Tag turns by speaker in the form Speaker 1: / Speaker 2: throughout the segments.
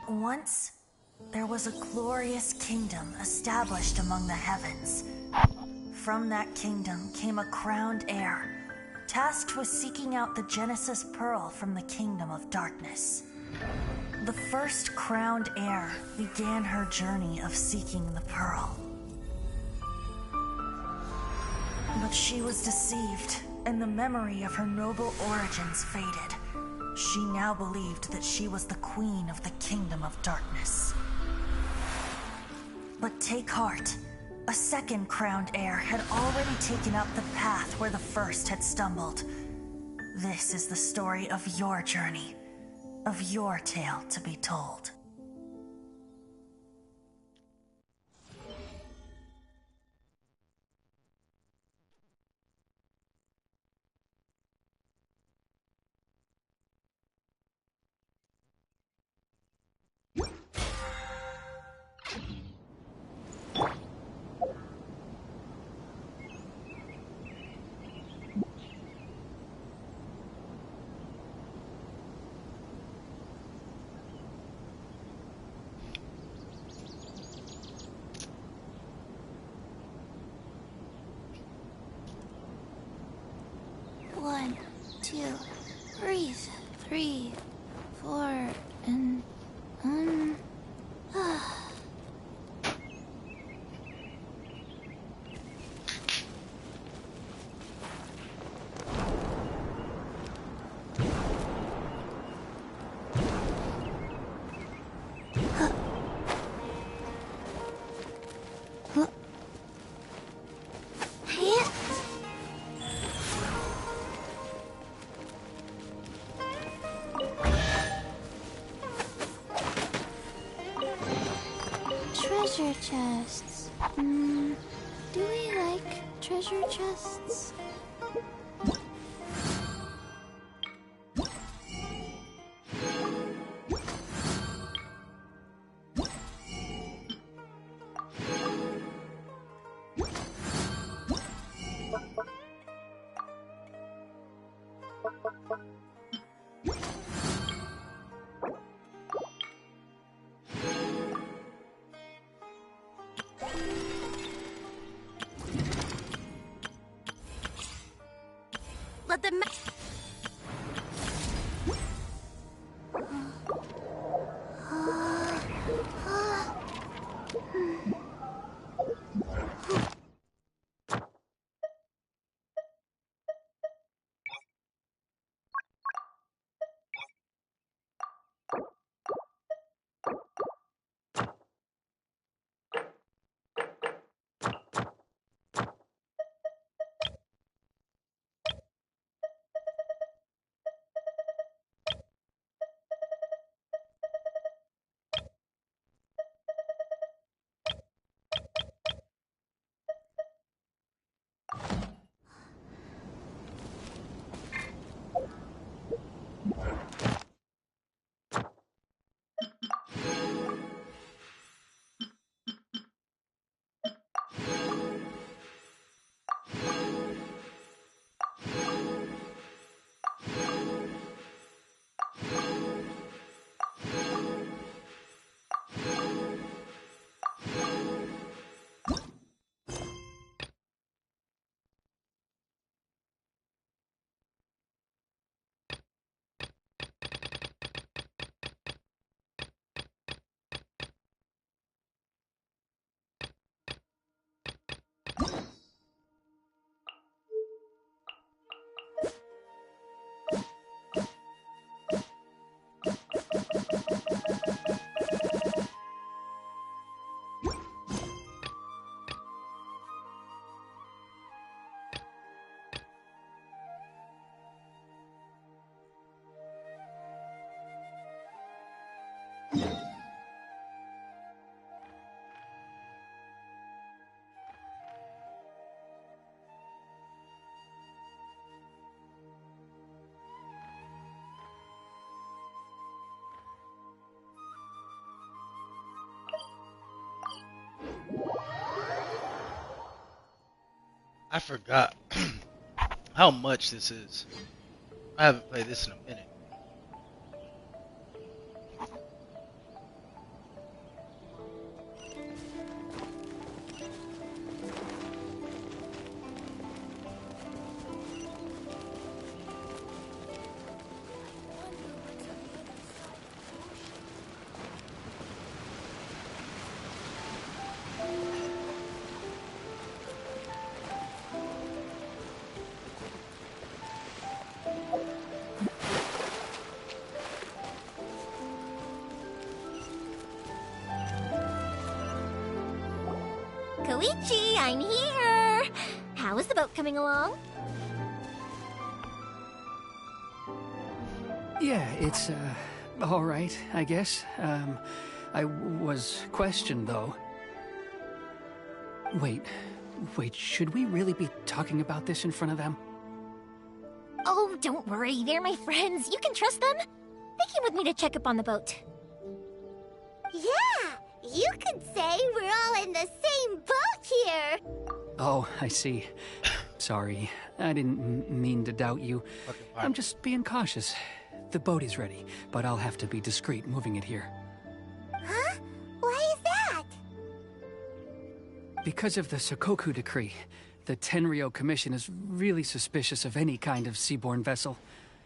Speaker 1: Once, there was a glorious kingdom established among the heavens. From that kingdom came a crowned heir, tasked with seeking out the Genesis Pearl from the kingdom of darkness. The first crowned heir began her journey of seeking the pearl. But she was deceived, and the memory of her noble origins faded. She now believed that she was the queen of the kingdom of darkness. But take heart. A second crowned heir had already taken up the path where the first had stumbled. This is the story of your journey, of your tale to be told.
Speaker 2: One, two, breathe. 3, 4, and treasure chests. Do we like treasure chests? Let them.
Speaker 3: I forgot how much this is. I haven't played this in a minute.
Speaker 2: Koichi, I'm here! How is the boat coming along?
Speaker 4: Yeah, it's, all right, I guess. I was questioned, though. Wait, should we really be talking about this in front of them?
Speaker 2: Oh, don't worry, they're my friends. You can trust them. They came with me to check up on the boat.
Speaker 5: Yeah, you could say we're all in the same boat here.
Speaker 4: Oh, I see. Sorry, I didn't mean to doubt you. I'm just being cautious. The boat is ready, but I'll have to be discreet moving it here.
Speaker 5: Huh? Why is that?
Speaker 4: Because of the Sokoku decree, the Tenryo Commission is really suspicious of any kind of seaborne vessel.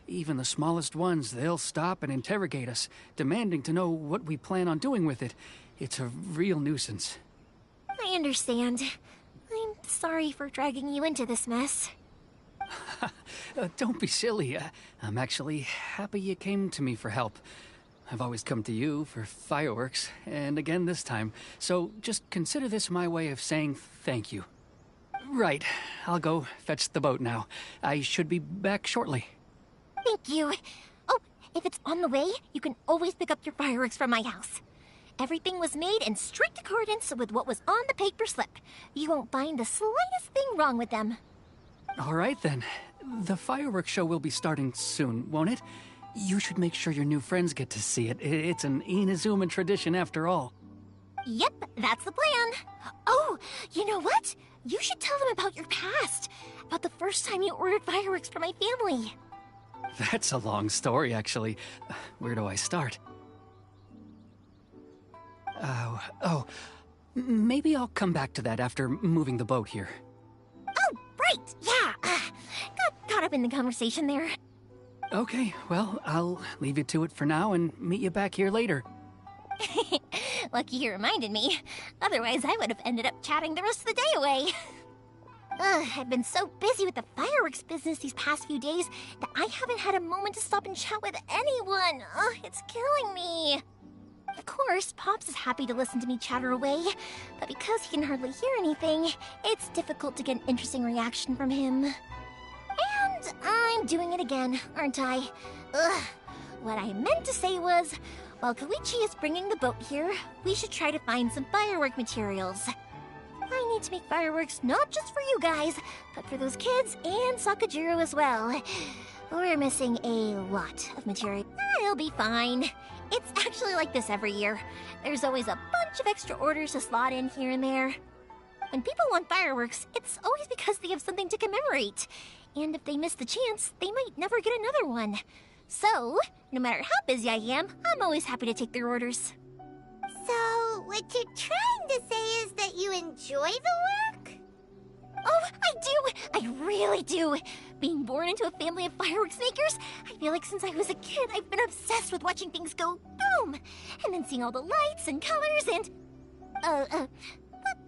Speaker 4: Even the smallest ones, they'll stop and interrogate us, demanding to know what we plan on doing with it. It's a real nuisance.
Speaker 2: I understand. I'm sorry for dragging you into this mess.
Speaker 4: Don't be silly. I'm actually happy you came to me for help. I've always come to you for fireworks, and again this time. So just consider this my way of saying thank you. Right, I'll go fetch the boat now. I should be back shortly.
Speaker 2: Thank you. Oh, if it's on the way, you can always pick up your fireworks from my house. Everything was made in strict accordance with what was on the paper slip. You won't find the slightest thing wrong with them.
Speaker 4: All right, then. The fireworks show will be starting soon, won't it? You should make sure your new friends get to see it. It's an Inazuma tradition after all.
Speaker 2: Yep, that's the plan. Oh, you know what? You should tell them about your past. About the first time you ordered fireworks for my family.
Speaker 4: That's a long story, actually. Where do I start? Maybe I'll come back to that after moving the boat here.
Speaker 2: Oh, right, yeah. Got caught up in the conversation there.
Speaker 4: Okay, well, I'll leave you to it for now and meet you back here later.
Speaker 2: Lucky you reminded me. Otherwise, I would have ended up chatting the rest of the day away. I've been so busy with the fireworks business these past few days that I haven't had a moment to stop and chat with anyone. It's killing me. Of course, Pops is happy to listen to me chatter away, but because he can hardly hear anything, it's difficult to get an interesting reaction from him. And I'm doing it again, aren't I? What I meant to say was, while Koichi is bringing the boat here, we should try to find some firework materials. I need to make fireworks not just for you guys, but for those kids and Sakajiro as well. We're missing a lot of material. It'll be fine. It's actually like this every year. There's always a bunch of extra orders to slot in here and there. When people want fireworks, it's always because they have something to commemorate. And if they miss the chance, they might never get another one. So, no matter how busy I am, I'm always happy to take their orders.
Speaker 5: So, what you're trying to say is that you enjoy the work?
Speaker 2: Oh, I do! I really do! Being born into a family of fireworks makers, I feel like since I was a kid, I've been obsessed with watching things go boom! And then seeing all the lights and colors and...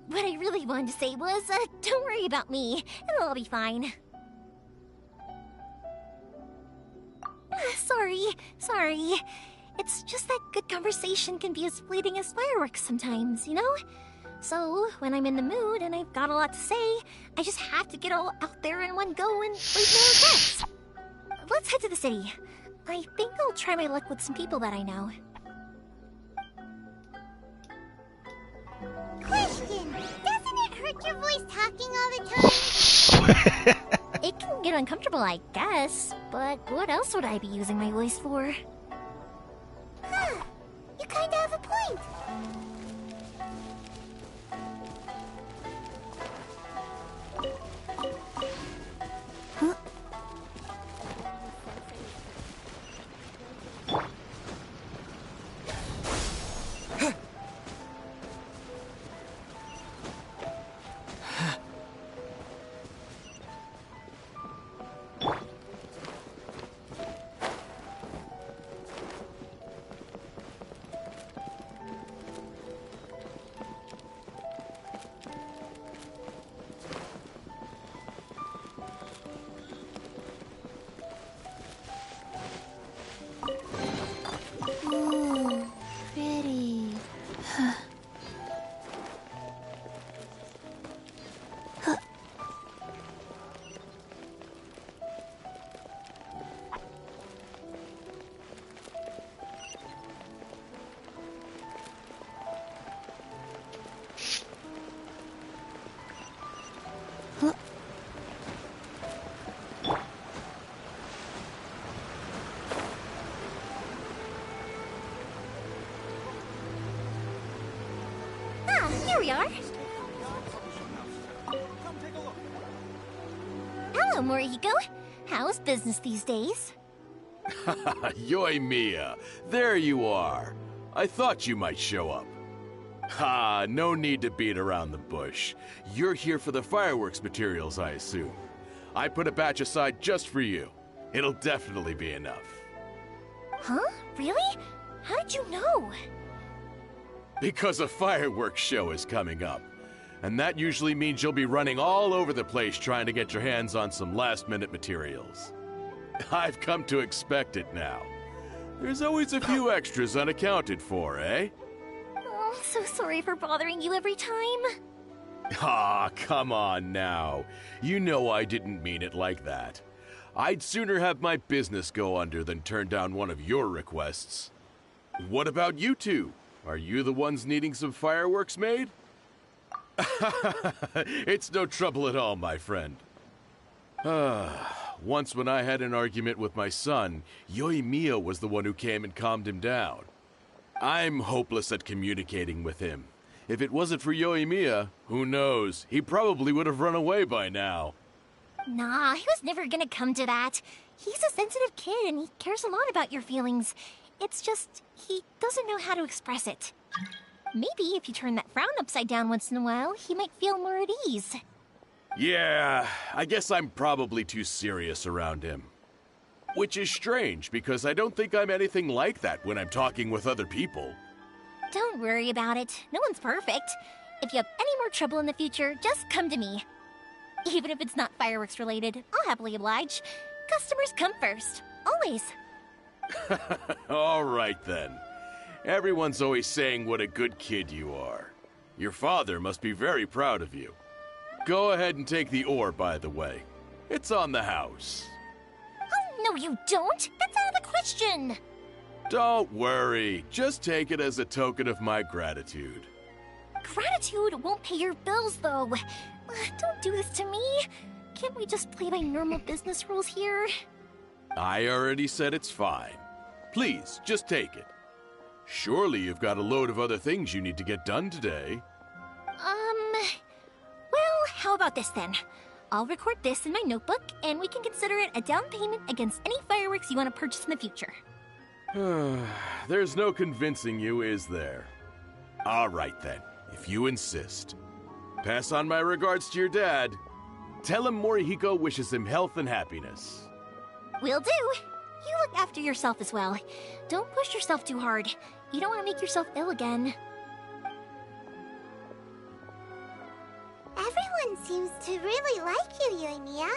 Speaker 2: What I really wanted to say was, don't worry about me. It'll all be fine. Sorry. It's just that good conversation can be as fleeting as fireworks sometimes, you know? So, when I'm in the mood and I've got a lot to say, I just have to get all out there in one go and leave no regrets. Let's head to the city. I think I'll try my luck with some people that I know.
Speaker 5: Question! Doesn't it hurt your voice talking all the time?
Speaker 2: It can get uncomfortable, I guess, but what else would I be using my voice for?
Speaker 5: Huh. You kinda have a point.
Speaker 2: Here we are. Hello, Morihiko. How's business these days?
Speaker 6: Yoimiya, there you are. I thought you might show up. Ha, no need to beat around the bush. You're here for the fireworks materials, I assume. I put a batch aside just for you. It'll definitely be enough.
Speaker 2: Huh? Really? How did you know?
Speaker 6: Because a fireworks show is coming up. And that usually means you'll be running all over the place trying to get your hands on some last-minute materials. I've come to expect it now. There's always a few extras unaccounted for, eh?
Speaker 2: Oh, I'm so sorry for bothering you every time.
Speaker 6: Ah, come on now. You know I didn't mean it like that. I'd sooner have my business go under than turn down one of your requests. What about you two? Are you the ones needing some fireworks made? It's no trouble at all, my friend. Once when I had an argument with my son, Yoimiya was the one who came and calmed him down. I'm hopeless at communicating with him. If it wasn't for Yoimiya, who knows, he probably would have run away by now.
Speaker 2: Nah, he was never gonna come to that. He's a sensitive kid and he cares a lot about your feelings. It's just, he doesn't know how to express it. Maybe if you turn that frown upside down once in a while, he might feel more at ease.
Speaker 6: Yeah, I guess I'm probably too serious around him. Which is strange, because I don't think I'm anything like that when I'm talking with other people.
Speaker 2: Don't worry about it. No one's perfect. If you have any more trouble in the future, just come to me. Even if it's not fireworks related, I'll happily oblige. Customers come first. Always.
Speaker 6: All right then. Everyone's always saying what a good kid you are. Your father must be very proud of you. Go ahead and take the ore, by the way. It's on the house.
Speaker 2: Oh, no you don't! That's out of the question!
Speaker 6: Don't worry. Just take it as a token of my gratitude.
Speaker 2: Gratitude won't pay your bills, though. Don't do this to me. Can't we just play by normal business rules here?
Speaker 6: I already said it's fine. Please, just take it. Surely you've got a load of other things you need to get done today.
Speaker 2: Well, how about this then? I'll record this in my notebook, and we can consider it a down payment against any fireworks you want to purchase in the future.
Speaker 6: There's no convincing you, is there? All right then, if you insist. Pass on my regards to your dad. Tell him Morihiko wishes him health and happiness.
Speaker 2: Will do. You look after yourself as well. Don't push yourself too hard. You don't want to make yourself ill again.
Speaker 5: Everyone seems to really like you, Yoimiya.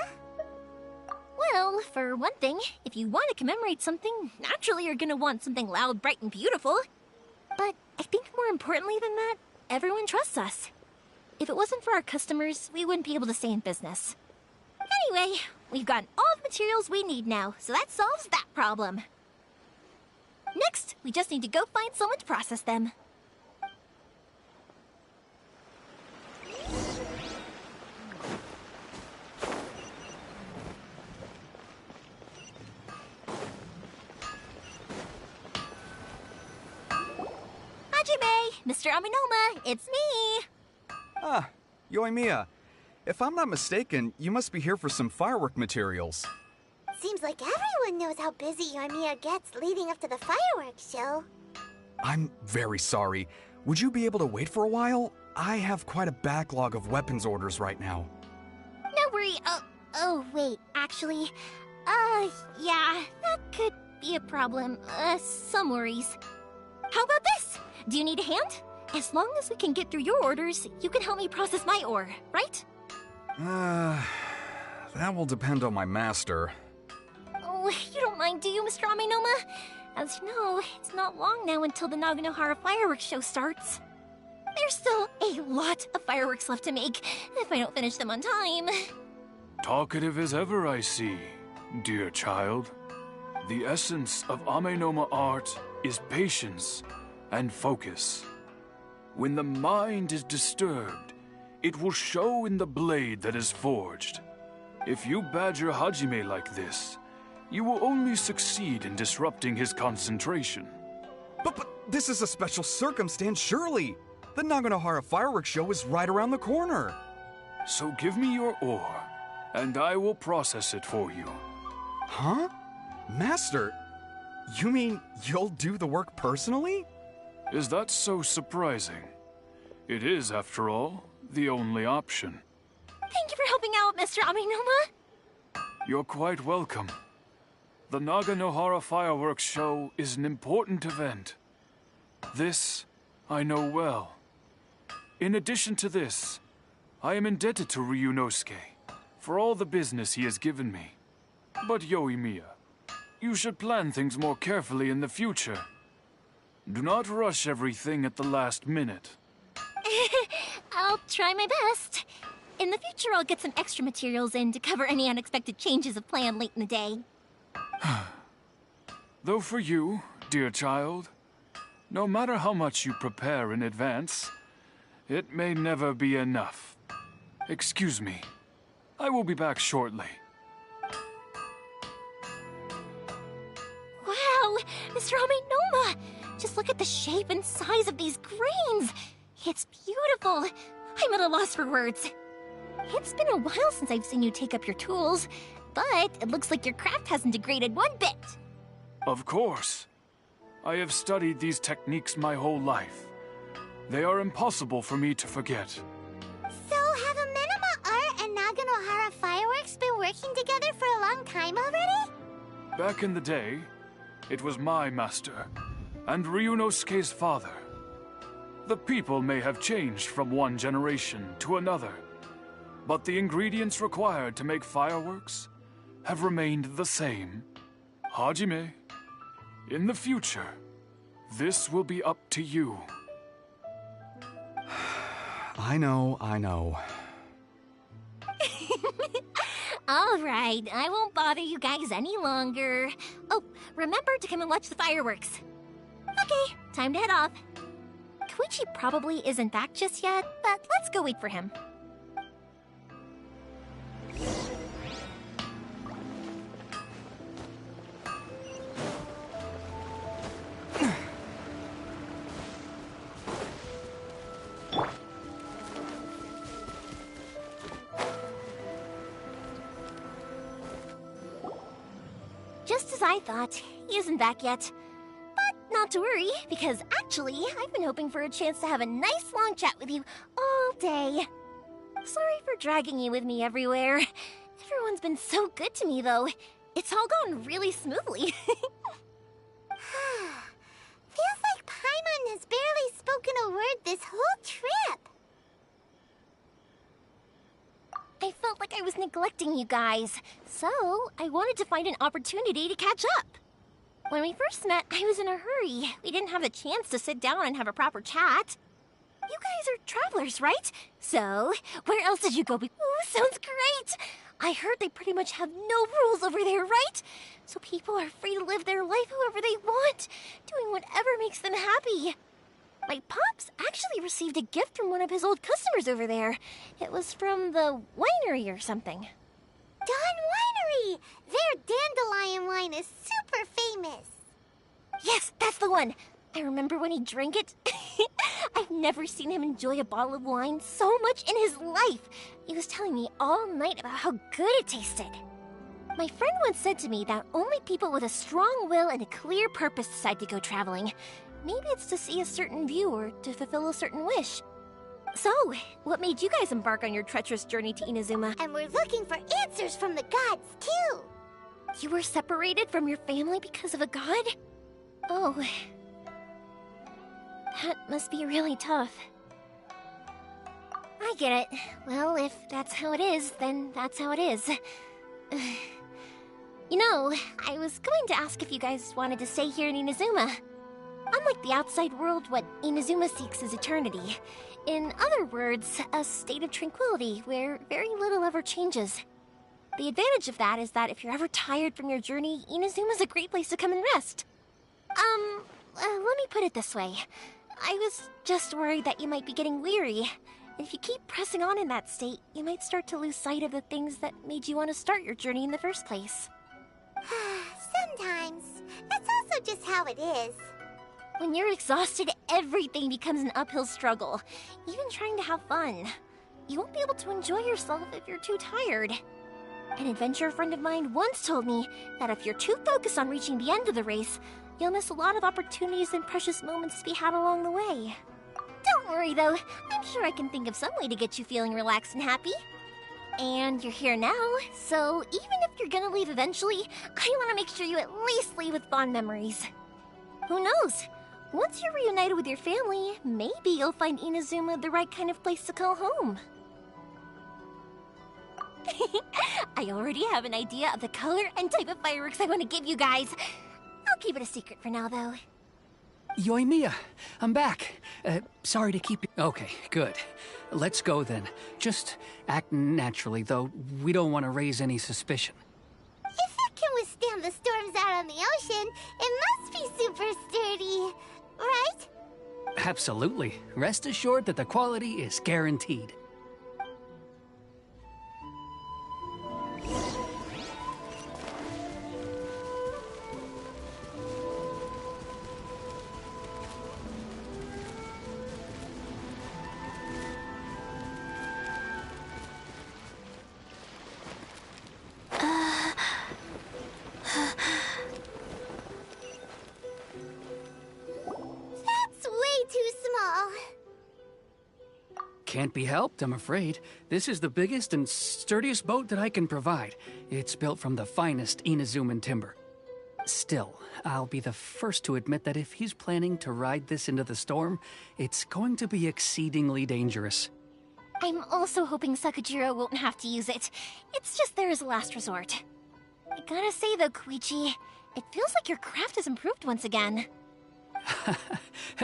Speaker 2: Well, for one thing, if you want to commemorate something, naturally you're gonna want something loud, bright, and beautiful. But I think more importantly than that, everyone trusts us. If it wasn't for our customers, we wouldn't be able to stay in business. Anyway, we've gotten all the materials we need now, so that solves that problem. Next, we just need to go find someone to process them. Hajime! Mr. Aminoma, it's me!
Speaker 7: Ah, Yoimiya. If I'm not mistaken, you must be here for some firework materials.
Speaker 5: Seems like everyone knows how busy Yoimiya gets leading up to the fireworks show.
Speaker 7: I'm very sorry. Would you be able to wait for a while? I have quite a backlog of weapons orders right now.
Speaker 2: No worry, wait, actually, yeah, that could be a problem. Some worries. How about this? Do you need a hand? As long as we can get through your orders, you can help me process my ore, right?
Speaker 7: That will depend on my master.
Speaker 2: Oh, you don't mind, do you, Mr. Aminoma? As you know, it's not long now until the Naganohara fireworks show starts. There's still a lot of fireworks left to make, if I don't finish them on time.
Speaker 8: Talkative as ever, I see, dear child. The essence of Amenoma art is patience and focus. When the mind is disturbed, it will show in the blade that is forged. If you badger Hajime like this, you will only succeed in disrupting his concentration.
Speaker 7: But this is a special circumstance, surely. The Naganohara fireworks show is right around the corner.
Speaker 8: So give me your ore, and I will process it for you.
Speaker 7: Huh? Master, you mean you'll do the work personally?
Speaker 8: Is that so surprising? It is, after all, the only option.
Speaker 2: Thank you for helping out, Mr. Amenoma.
Speaker 8: You're quite welcome. The Naganohara fireworks show is an important event. This I know well. In addition to this, I am indebted to Ryunosuke for all the business he has given me. But Yoimiya, you should plan things more carefully in the future. Do not rush everything at the last minute.
Speaker 2: I'll try my best. In the future, I'll get some extra materials in to cover any unexpected changes of plan late in the day.
Speaker 8: Though for you, dear child, no matter how much you prepare in advance, it may never be enough. Excuse me. I will be back shortly.
Speaker 2: Wow, Mr. Amenoma! Just look at the shape and size of these grains! It's beautiful! I'm at a loss for words. It's been a while since I've seen you take up your tools, but it looks like your craft hasn't degraded one bit.
Speaker 8: Of course. I have studied these techniques my whole life. They are impossible for me to forget.
Speaker 5: So, have Amenoma Art and Naganohara Fireworks been working together for a long time already?
Speaker 8: Back in the day, it was my master, and Ryunosuke's father. The people may have changed from one generation to another, but the ingredients required to make fireworks have remained the same. Hajime, in the future, this will be up to you.
Speaker 7: I know.
Speaker 2: All right, I won't bother you guys any longer. Oh, remember to come and watch the fireworks. Okay, time to head off. Koichi probably isn't back just yet, but let's go wait for him. Just as I thought, he isn't back yet. But not to worry, because actually, I've been hoping for a chance to have a nice long chat with you all day. Sorry for dragging you with me everywhere. Everyone's been so good to me, though. It's all gone really smoothly.
Speaker 5: Feels like Paimon has barely spoken a word this whole trip.
Speaker 2: I felt like I was neglecting you guys, so I wanted to find an opportunity to catch up. When we first met, I was in a hurry. We didn't have a chance to sit down and have a proper chat. You guys are travelers, right? So, where else did you go? Ooh, sounds great! I heard they pretty much have no rules over there, right? So people are free to live their life however they want, doing whatever makes them happy. My pops actually received a gift from one of his old customers over there. It was from the winery or something.
Speaker 5: Dawn Winery! Their dandelion wine is super famous.
Speaker 2: Yes, that's the one. I remember when he drank it. I've never seen him enjoy a bottle of wine so much in his life. He was telling me all night about how good it tasted. My friend once said to me that only people with a strong will and a clear purpose decide to go traveling. Maybe it's to see a certain view or to fulfill a certain wish. So, what made you guys embark on your treacherous journey to Inazuma?
Speaker 5: And we're looking for answers from the gods, too.
Speaker 2: You were separated from your family because of a god? Oh. That must be really tough. I get it. Well, if that's how it is, then that's how it is. You know, I was going to ask if you guys wanted to stay here in Inazuma. Unlike the outside world, what Inazuma seeks is eternity. In other words, a state of tranquility where very little ever changes. The advantage of that is that if you're ever tired from your journey, Inazuma's a great place to come and rest. Let me put it this way. I was just worried that you might be getting weary. If you keep pressing on in that state, you might start to lose sight of the things that made you want to start your journey in the first place.
Speaker 5: Sometimes. That's also just how it is.
Speaker 2: When you're exhausted, everything becomes an uphill struggle, even trying to have fun. You won't be able to enjoy yourself if you're too tired. An adventurer friend of mine once told me that if you're too focused on reaching the end of the race, you'll miss a lot of opportunities and precious moments to be had along the way. Don't worry though, I'm sure I can think of some way to get you feeling relaxed and happy. And you're here now, so even if you're gonna leave eventually, I want to make sure you at least leave with fond memories. Who knows? Once you're reunited with your family, maybe you'll find Inazuma the right kind of place to call home. I already have an idea of the color and type of fireworks I want to give you guys. I'll keep it a secret for now, though.
Speaker 4: Yoimiya, I'm back. Sorry to keep you. Okay, good. Let's go then. Just act naturally, though. We don't want to raise any suspicion.
Speaker 5: If it can withstand the storms out on the ocean, it must be super sturdy, right?
Speaker 4: Absolutely. Rest assured that the quality is guaranteed.
Speaker 5: That's way too small.
Speaker 4: Can't be helped, I'm afraid. This is the biggest and sturdiest boat that I can provide. It's built from the finest Inazuman timber. Still, I'll be the first to admit that if he's planning to ride this into the storm, it's going to be exceedingly dangerous.
Speaker 2: I'm also hoping Sakajiro won't have to use it. It's just there as a last resort. I gotta say though, Koichi, it feels like your craft has improved once again.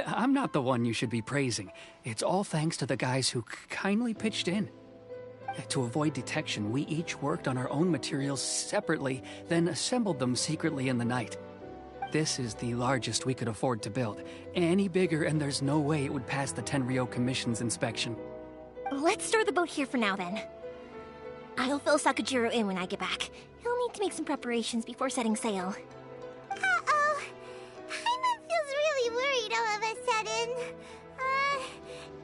Speaker 4: I'm not the one you should be praising. It's all thanks to the guys who kindly pitched in. To avoid detection, we each worked on our own materials separately, then assembled them secretly in the night. This is the largest we could afford to build. Any bigger and there's no way it would pass the Tenryou Commission's inspection.
Speaker 2: Let's store the boat here for now then. I'll fill Sakajiro in when I get back. He'll need to make some preparations before setting sail.
Speaker 5: Uh-oh. Paimon feels really worried all of a sudden.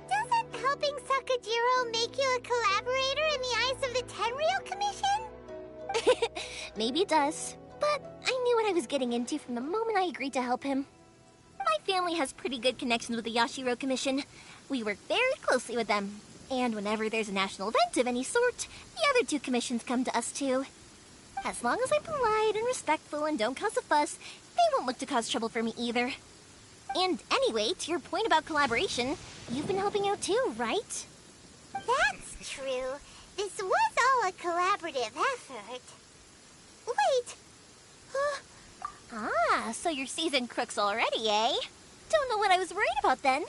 Speaker 5: Doesn't helping Sakajiro make you a collaborator in the eyes of the Tenryou Commission?
Speaker 2: Maybe it does, but I knew what I was getting into from the moment I agreed to help him. My family has pretty good connections with the Yashiro Commission. We work very closely with them, and whenever there's a national event of any sort, the other two commissions come to us too. As long as I'm polite and respectful and don't cause a fuss, they won't look to cause trouble for me either. And anyway, to your point about collaboration, you've been helping out too, right?
Speaker 5: That's true. This was all a collaborative effort. Wait.
Speaker 2: So you're seasoned crooks already, eh? Don't know what I was worried about then.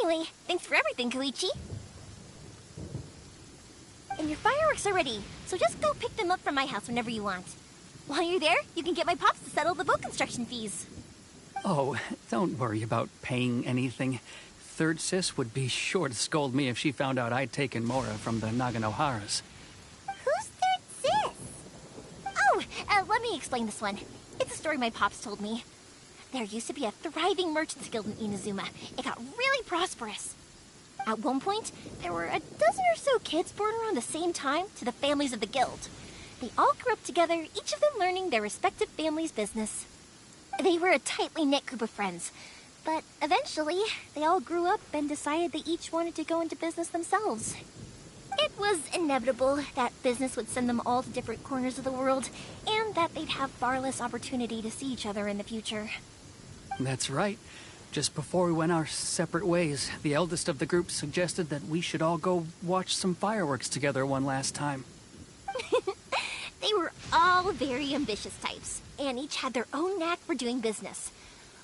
Speaker 2: Anyway, thanks for everything, Koichi. And your fireworks are ready, so just go pick them up from my house whenever you want. While you're there, you can get my pops to settle the boat construction fees.
Speaker 4: Oh, don't worry about paying anything. Third Sis would be sure to scold me if she found out I'd taken Mora from the Naganoharas.
Speaker 5: Who's Third Sis?
Speaker 2: Oh, let me explain this one. It's a story my pops told me. There used to be a thriving merchants guild in Inazuma. It got really prosperous. At one point, there were a dozen or so kids born around the same time to the families of the guild. They all grew up together, each of them learning their respective family's business. They were a tightly knit group of friends, but eventually, they all grew up and decided they each wanted to go into business themselves. It was inevitable that business would send them all to different corners of the world, and that they'd have far less opportunity to see each other in the future.
Speaker 4: That's right. Just before we went our separate ways, the eldest of the group suggested that we should all go watch some fireworks together one last time.
Speaker 2: They were all very ambitious types, and each had their own knack for doing business.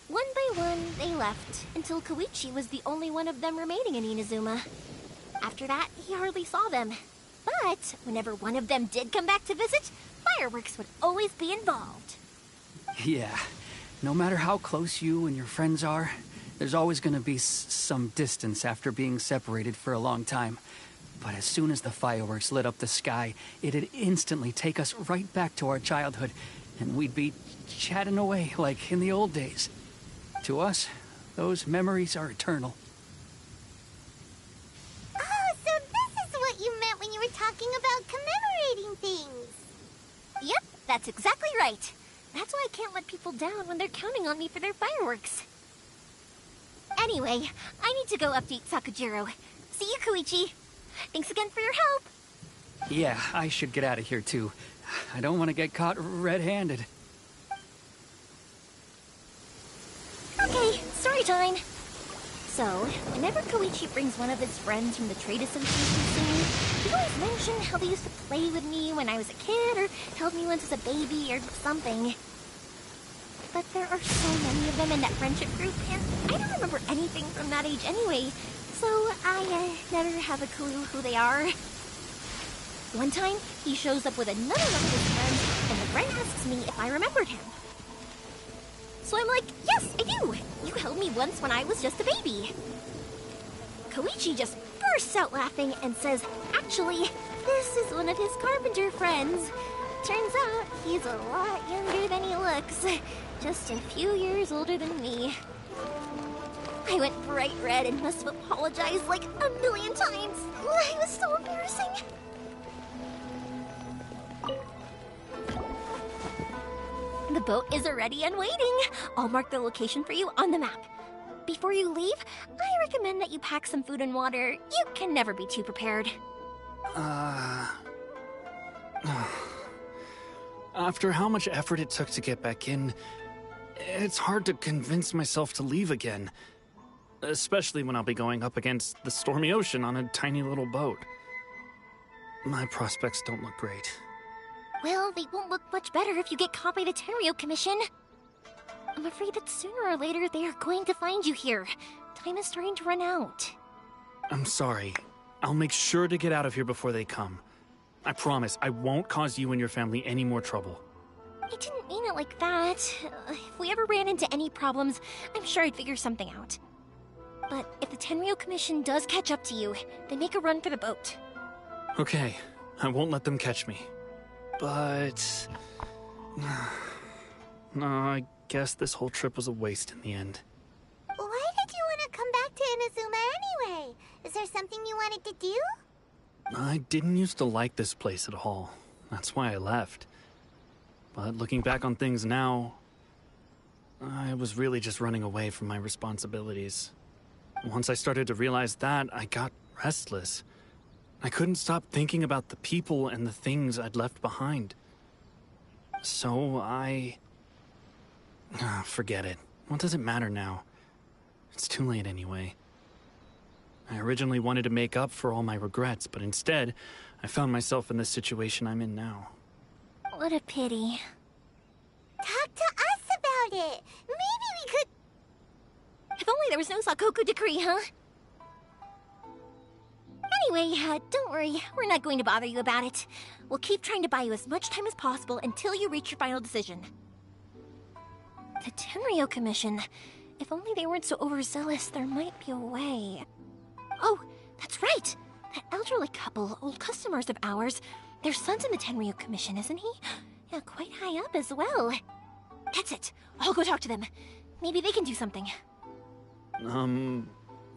Speaker 2: One by one, they left, until Koichi was the only one of them remaining in Inazuma. After that, he hardly saw them. But whenever one of them did come back to visit, fireworks would always be involved.
Speaker 4: Yeah. No matter how close you and your friends are, there's always going to be some distance after being separated for a long time. But as soon as the fireworks lit up the sky, it'd instantly take us right back to our childhood, and we'd be chatting away like in the old days. To us, those memories are eternal.
Speaker 5: Oh, so this is what you meant when you were talking about commemorating things.
Speaker 2: Yep, that's exactly right. That's why I can't let people down when they're counting on me for their fireworks. Anyway, I need to go update Sakujiro. See you, Koichi. Thanks again for your help.
Speaker 4: Yeah, I should get out of here too. I don't want to get caught red-handed.
Speaker 2: Okay, story time. So, whenever Koichi brings one of his friends from the trade association to me, he always mention how they used to play with me when I was a kid, or held me once as a baby, or something. But there are so many of them in that friendship group, and I don't remember anything from that age anyway, so I never have a clue who they are. One time, he shows up with another one of his friends, and the friend asks me if I remembered him. So I'm like, yes, I do! You held me once when I was just a baby. Koichi just bursts out laughing and says, actually, this is one of his carpenter friends. Turns out, he's a lot younger than he looks. Just a few years older than me. I went bright red and must have apologized like a million times. It was so embarrassing. The boat is ready and waiting. I'll mark the location for you on the map. Before you leave, I recommend that you pack some food and water. You can never be too prepared.
Speaker 4: After how much effort it took to get back in, it's hard to convince myself to leave again. Especially when I'll be going up against the stormy ocean on a tiny little boat. My prospects don't look great.
Speaker 2: Well, they won't look much better if you get caught by the Tenryo Commission. I'm afraid that sooner or later they are going to find you here. Time is starting to run out.
Speaker 4: I'm sorry. I'll make sure to get out of here before they come. I promise I won't cause you and your family any more trouble.
Speaker 2: I didn't mean it like that. If we ever ran into any problems, I'm sure I'd figure something out. But if the Tenryo Commission does catch up to you, then make a run for the boat.
Speaker 4: Okay, I won't let them catch me. But... no, I guess this whole trip was a waste in the end.
Speaker 5: Why did you want to come back to Inazuma anyway? Is there something you wanted to do?
Speaker 4: I didn't used to like this place at all. That's why I left. But looking back on things now, I was really just running away from my responsibilities. Once I started to realize that, I got restless. I couldn't stop thinking about the people and the things I'd left behind. So forget it. What does it matter now? It's too late anyway. I originally wanted to make up for all my regrets, but instead, I found myself in the situation I'm in now.
Speaker 2: What a pity.
Speaker 5: Talk to us about it. Maybe we could...
Speaker 2: If only there was no Sakoku decree, huh? Anyway, don't worry. We're not going to bother you about it. We'll keep trying to buy you as much time as possible until you reach your final decision. The Tenryo Commission. If only they weren't so overzealous, there might be a way. Oh, that's right! That elderly couple, old customers of ours, their son's in the Tenryo Commission, isn't he? Yeah, quite high up as well. That's it. I'll go talk to them. Maybe they can do something.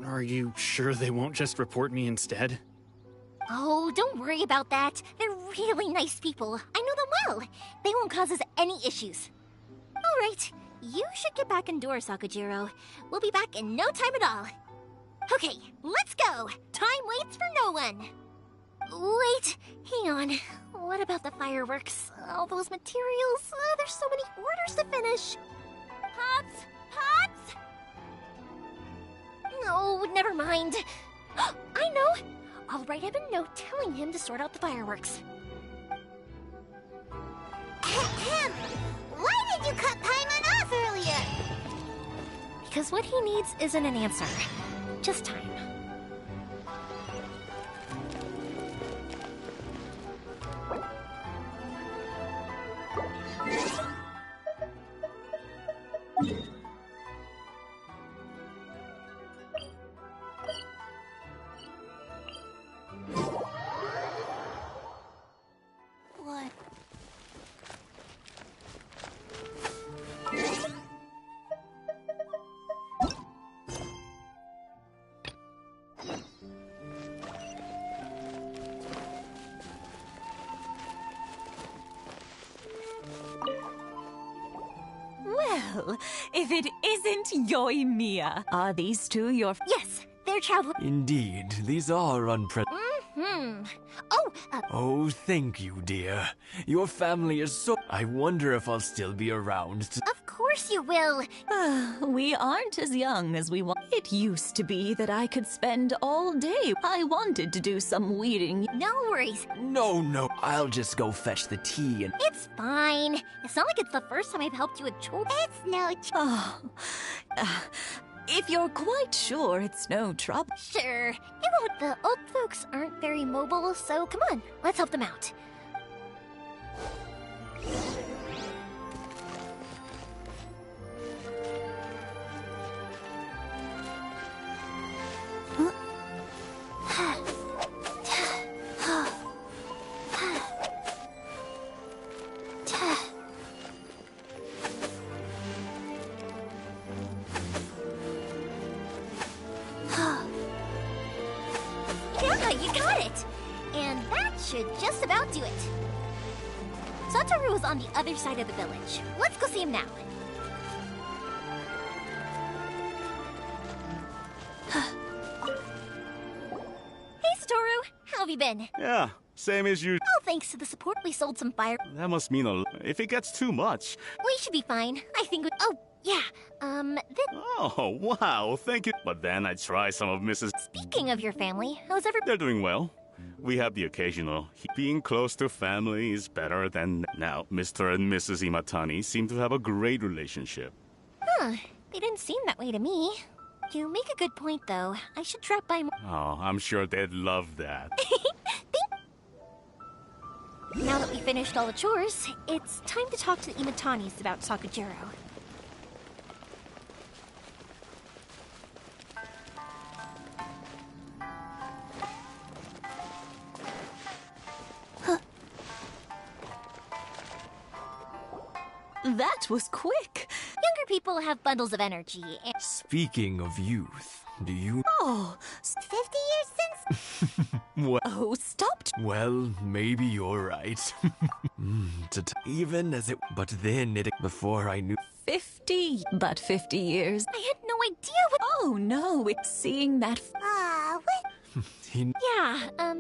Speaker 4: Are you sure they won't just report me instead?
Speaker 2: Oh, don't worry about that. They're really nice people. I know them well. They won't cause us any issues. All right, you should get back indoors, Sakujiro. We'll be back in no time at all. Okay, let's go. Time waits for no one. Wait, hang on. What about the fireworks? All those materials? There's so many orders to finish. Pops! Pops! No, never mind. I know. I'll write him a note telling him to sort out the fireworks.
Speaker 5: Ahem. Why did you cut Paimon off earlier?
Speaker 2: Because what he needs isn't an answer. Just time. What?
Speaker 9: Well, if it isn't Yoimiya, are these two your...
Speaker 2: Yes, they're traveling.
Speaker 10: Indeed, these are unprecedented.
Speaker 2: Oh,
Speaker 10: Oh, thank you, dear. Your family is so... I wonder if I'll still be around to...
Speaker 2: of course you will.
Speaker 9: We aren't as young as we want. It used to be that I could spend all day. I wanted to do some weeding.
Speaker 2: No worries.
Speaker 10: No, I'll just go fetch the tea and...
Speaker 2: It's fine. It's not like it's the first time I've helped you with chores.
Speaker 5: It's no
Speaker 9: Oh, if you're quite sure it's no trouble.
Speaker 2: Sure. It won't. The old folks aren't very mobile, so come on. Let's help them out. Yeah, you got it! And that should just about do it. Satoru is on the other side of the village. Let's go see him now. Hey, Satoru! How have you been?
Speaker 11: Yeah, same as you.
Speaker 2: Oh, thanks to the support, we sold some fire.
Speaker 11: That must mean if it gets too much.
Speaker 2: We should be fine. I think we... Oh, yeah.
Speaker 11: Oh, wow, thank you. But then I try some of Mrs.
Speaker 2: Speaking of your family, how's everybody?
Speaker 11: They're doing well. We have the occasional. Being close to family is better than now. Mr. and Mrs. Imatani seem to have a great relationship.
Speaker 2: Huh. They didn't seem that way to me. You make a good point, though. I should drop by more.
Speaker 11: Oh, I'm sure they'd love that.
Speaker 2: Now that we finished all the chores, it's time to talk to the Imatanis about Sakujiro.
Speaker 9: That was quick.
Speaker 2: Younger people have bundles of energy, and...
Speaker 10: Speaking of youth, do you...
Speaker 9: Oh,
Speaker 5: 50 years since...
Speaker 10: Well,
Speaker 9: oh, stopped.
Speaker 10: well, maybe you're right. Even as it... But then it... Before I knew...
Speaker 9: 50, but 50 years.
Speaker 2: I had no idea what...
Speaker 9: Oh no, it's seeing that.
Speaker 5: What?
Speaker 10: He...
Speaker 2: Yeah,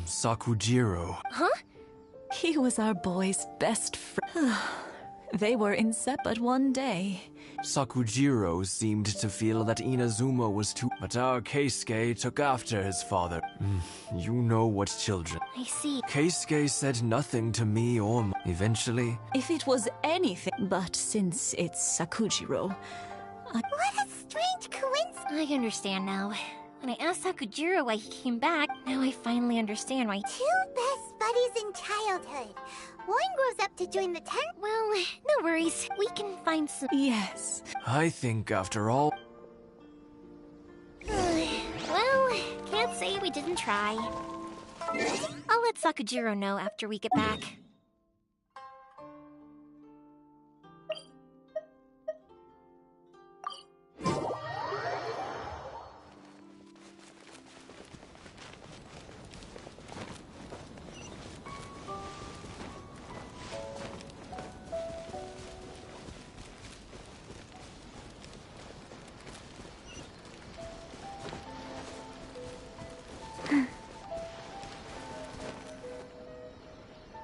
Speaker 10: Sakujiro.
Speaker 2: Huh?
Speaker 9: He was our boy's best friend. They were inseparable but one day.
Speaker 10: Sakujiro seemed to feel that Inazuma was too... But our Keisuke took after his father. You know what children...
Speaker 2: I see.
Speaker 10: Keisuke said nothing to me or... Eventually...
Speaker 9: If it was anything, but since it's Sakujiro,
Speaker 5: What a strange coincidence.
Speaker 2: I understand now. When I asked Sakujiro why he came back, now I finally understand why...
Speaker 5: Two best buddies in childhood. One grows up to join the tent.
Speaker 2: Well, no worries. We can find some...
Speaker 9: yes.
Speaker 10: I think after all...
Speaker 2: Well, can't say we didn't try. I'll let Sakujiro know after we get back.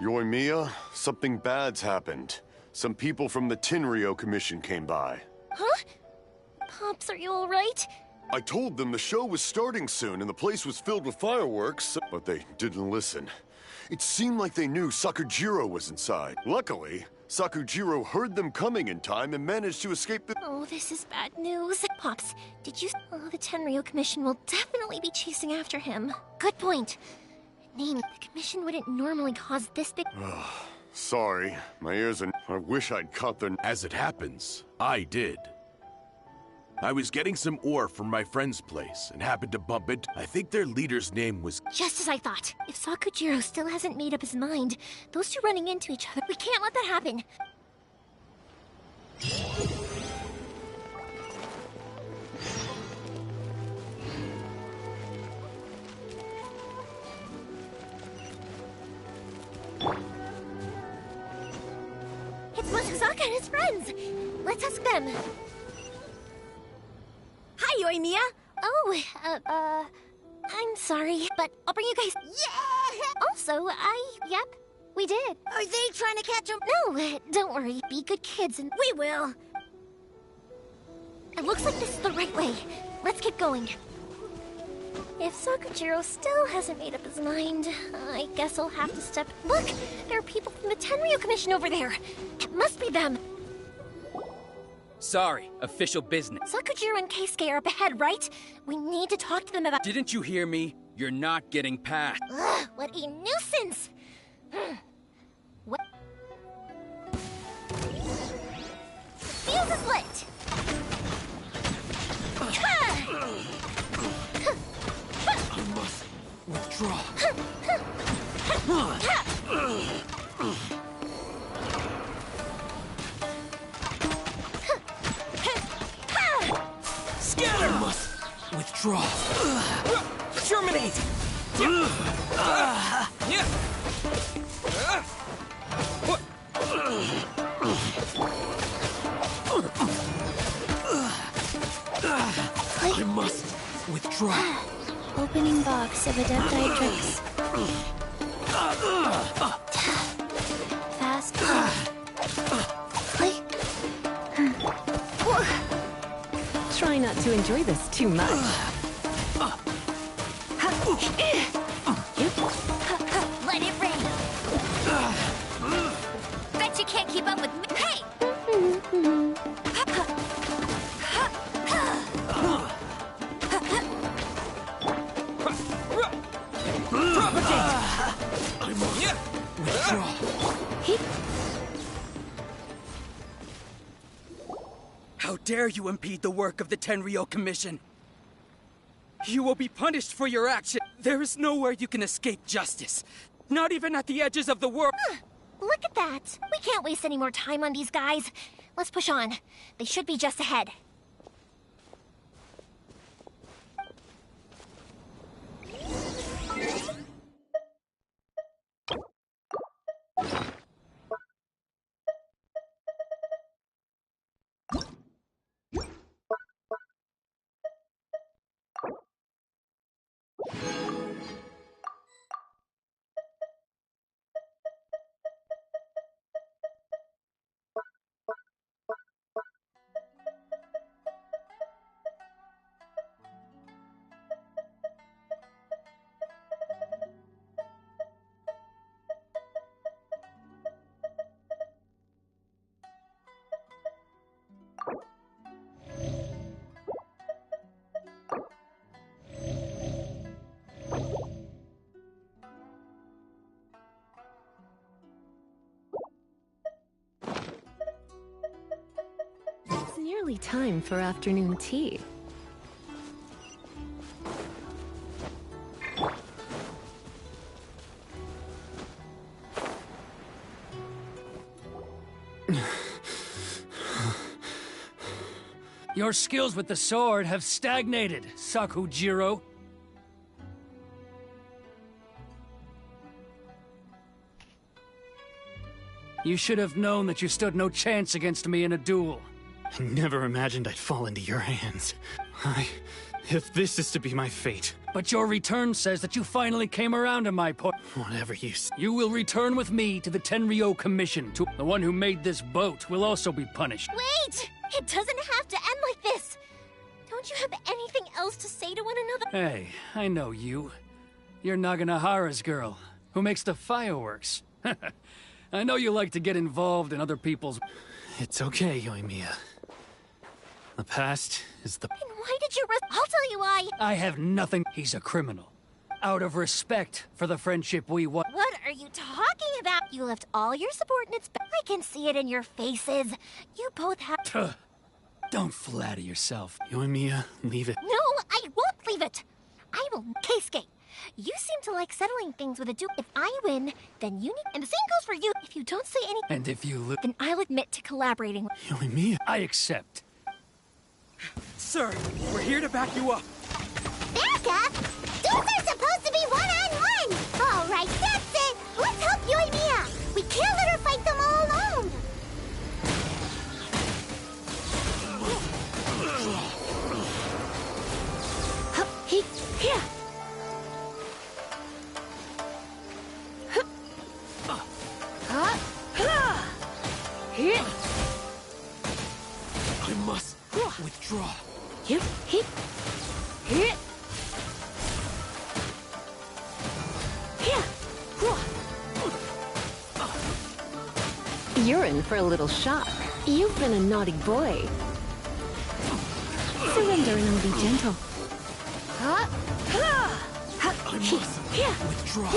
Speaker 12: Yoimiya, something bad's happened. Some people from the Tenryo Commission came by.
Speaker 2: Huh? Pops, are you alright?
Speaker 12: I told them the show was starting soon and the place was filled with fireworks, but they didn't listen. It seemed like they knew Sakujiro was inside. Luckily, Sakujiro heard them coming in time and managed to escape the...
Speaker 2: Oh, this is bad news. Pops, did you... Oh, the Tenryo Commission will definitely be chasing after him. Good point. Name, the Commission wouldn't normally cause this big...
Speaker 12: Sorry, my ears are... I wish I'd caught the...
Speaker 6: As it happens, I did. I was getting some ore from my friend's place and happened to bump it. I think their leader's name was...
Speaker 2: Just as I thought. If Sakujiro still hasn't made up his mind, those two running into each other, we can't let that happen. Sokka and his friends. Let's ask them.
Speaker 13: Hi, Yoimiya.
Speaker 2: Oh, I'm sorry, but I'll bring you guys.
Speaker 5: Yeah!
Speaker 2: Also, yep, we did.
Speaker 13: Are they trying to catch him?
Speaker 2: No, don't worry. Be good kids and...
Speaker 13: We will.
Speaker 2: It looks like this is the right way. Let's keep going. If Sakujiro still hasn't made up his mind, I guess I'll have to step... Look! There are people from the Tenryu Commission over there. It must be them.
Speaker 14: Sorry, official business.
Speaker 2: Sakujiro and Keisuke are up ahead, right? We need to talk to them about...
Speaker 14: Didn't you hear me? You're not getting past.
Speaker 2: Ugh, what a nuisance! What? Fuse is lit!
Speaker 7: I must withdraw. Scatter! I must withdraw. Terminate! I must withdraw.
Speaker 2: Opening box of Adepti Fast.
Speaker 13: Try not to enjoy this too much.
Speaker 2: Let it rain. Bet you can't keep up with me. Hey!
Speaker 7: I must withdraw.
Speaker 14: How dare you impede the work of the Tenryo Commission? You will be punished for your action. There is nowhere you can escape justice. Not even at the edges of the world.
Speaker 2: Look at that. We can't waste any more time on these guys. Let's push on. They should be just ahead.
Speaker 13: It's nearly time for afternoon tea.
Speaker 4: Your skills with the sword have stagnated, Sakujiro. You should have known that you stood no chance against me in a duel.
Speaker 15: I never imagined I'd fall into your hands. If this is to be my fate...
Speaker 4: But your return says that you finally came around to my point.
Speaker 15: Whatever you say.
Speaker 4: You will return with me to the Tenryo Commission. The one who made this boat will also be punished.
Speaker 2: Wait! It doesn't have to end like this! Don't you have anything else to say to one another?
Speaker 4: Hey, I know you. You're Naganahara's girl, who makes the fireworks. I know you like to get involved in other people's...
Speaker 15: It's okay, Yoimiya. The past is the...
Speaker 2: And why did you I'll tell you why!
Speaker 4: I have nothing... He's a criminal. Out of respect for the friendship we want...
Speaker 2: What are you talking about? You left all your subordinates back. I can see it in your faces. You both have...
Speaker 4: Don't flatter yourself.
Speaker 15: Yoimiya, leave it.
Speaker 2: No, I won't leave it! I will... Keisuke, you seem to like settling things with a duke. If I win, then you need... And the same goes for you. If you don't say anything...
Speaker 4: And if you lose...
Speaker 2: Then I'll admit to collaborating with...
Speaker 15: Yoimiya.
Speaker 4: I accept.
Speaker 14: Sir, we're here to back you up.
Speaker 5: Back up? Dudes are supposed to be one-on-one! All right, that's it! Let's help Yoimiya! We can't let her fight them all alone!
Speaker 13: Hip, hip, hip. Here. You're in for a little shock. You've been a naughty boy. Surrender and I'll be gentle.
Speaker 14: I must withdraw.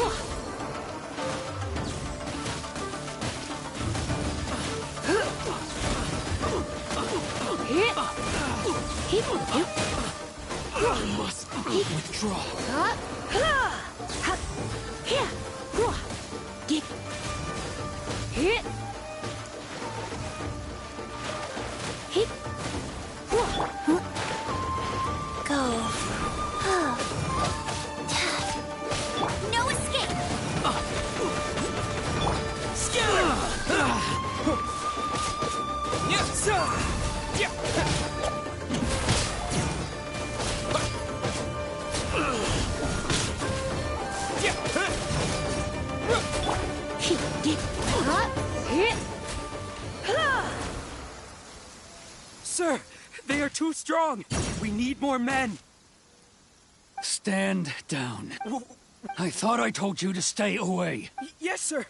Speaker 14: I must withdraw.
Speaker 2: Go. No escape.
Speaker 14: Sir, they are too strong. We need more men.
Speaker 4: Stand down. I thought I told you to stay away.
Speaker 14: Yes, sir.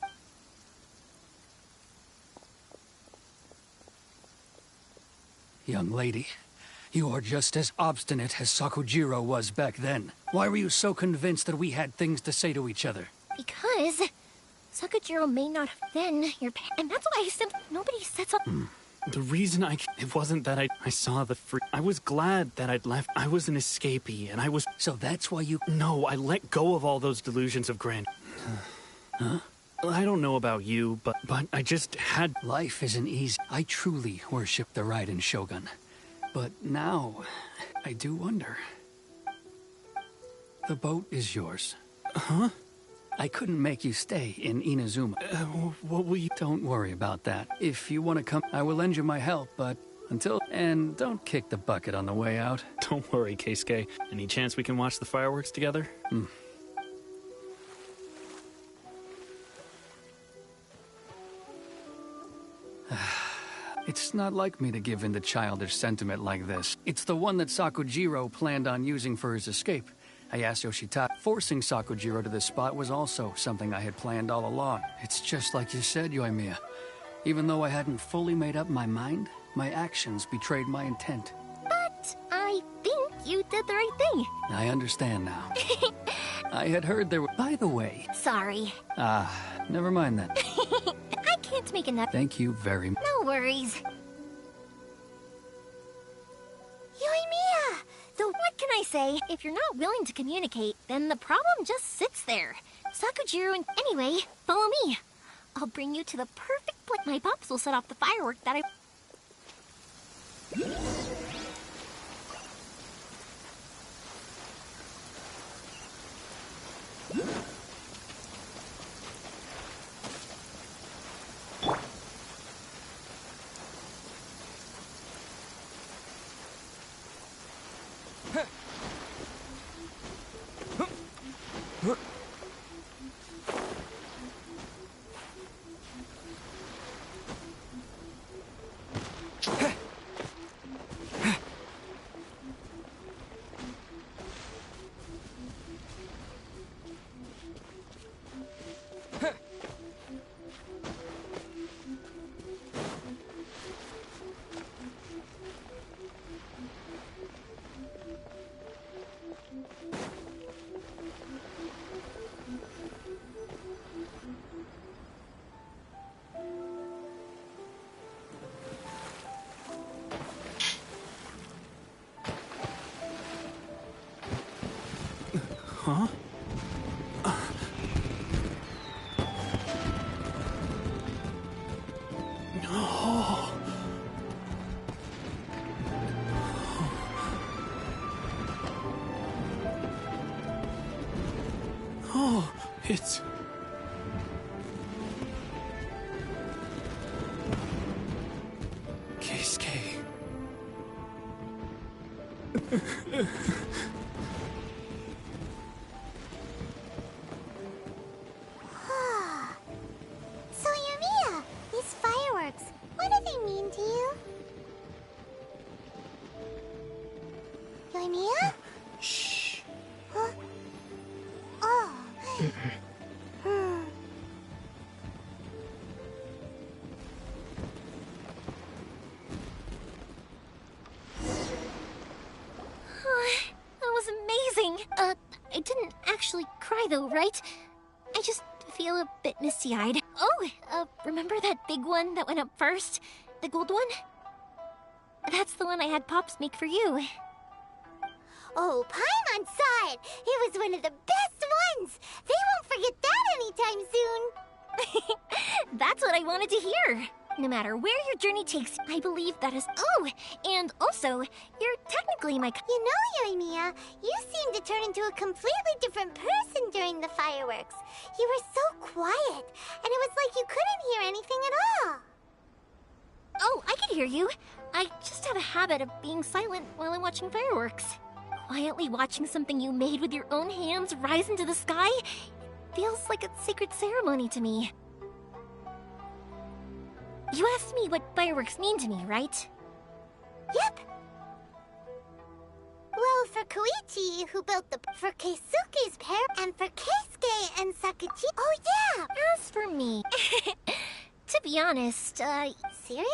Speaker 4: Young lady, you are just as obstinate as Sakujiro was back then. Why were you so convinced that we had things to say to each other?
Speaker 2: Because Sakujiro may not have been your parent, and that's why I simply nobody said so.
Speaker 15: The reason it wasn't that I saw the free. I was glad that I'd left. I was an escapee, and I was.
Speaker 4: So that's why you.
Speaker 15: No, I let go of all those delusions of grandeur.
Speaker 4: Huh?
Speaker 15: I don't know about you, but I just had.
Speaker 4: Life isn't easy. I truly worship the Raiden Shogun. But now, I do wonder. The boat is yours.
Speaker 15: Huh?
Speaker 4: I couldn't make you stay in Inazuma.
Speaker 15: What will you...
Speaker 4: Don't worry about that. If you want to come, I will lend you my help, but until... And don't kick the bucket on the way out.
Speaker 15: Don't worry, Keisuke. Any chance we can watch the fireworks together?
Speaker 4: It's not like me to give in to childish sentiment like this. It's the one that Sakujiro planned on using for his escape. I asked Yoshitaka. Forcing Sakujiro to this spot was also something I had planned all along. It's just like you said, Yoimiya. Even though I hadn't fully made up my mind, my actions betrayed my intent.
Speaker 2: But I think you did the right thing.
Speaker 4: I understand now. I had heard there were... By the way...
Speaker 2: Sorry.
Speaker 4: Never mind then.
Speaker 2: I can't make enough.
Speaker 4: Thank you very much.
Speaker 2: No worries.
Speaker 5: Yoimiya!
Speaker 2: What can I say? If you're not willing to communicate, then the problem just sits there. Sakujiro and... Anyway, follow me. I'll bring you to the perfect place. My pops will set off the firework that I...
Speaker 15: Huh? No. Oh, it's... Keisuke.
Speaker 5: So, Yoimiya, these fireworks, what do they mean to you? Yoimiya?
Speaker 15: Shh.
Speaker 5: Huh? Oh.
Speaker 2: That was amazing! I didn't actually cry though, right? I just feel a bit misty-eyed. Oh, remember that big one that went up first? The gold one? That's the one I had Pops make for you.
Speaker 5: Oh, Paimon saw it! It was one of the best ones! They won't forget that anytime soon!
Speaker 2: That's what I wanted to hear! No matter where your journey takes, I believe that is— Oh! And also, you're technically my—
Speaker 5: You know, Yoimiya, you seemed to turn into a completely different person during the fireworks. You were so quiet, and it was like you couldn't hear anything at all.
Speaker 2: Oh, I could hear you. I just have a habit of being silent while I'm watching fireworks. Quietly watching something you made with your own hands rise into the sky feels like a sacred ceremony to me. You asked me what fireworks mean to me, right?
Speaker 5: Yep. Well, for Koichi, who built for Keisuke's pair, and for Keisuke and Sakuchi— Oh, yeah!
Speaker 2: As for me, to be honest,
Speaker 5: Seriously?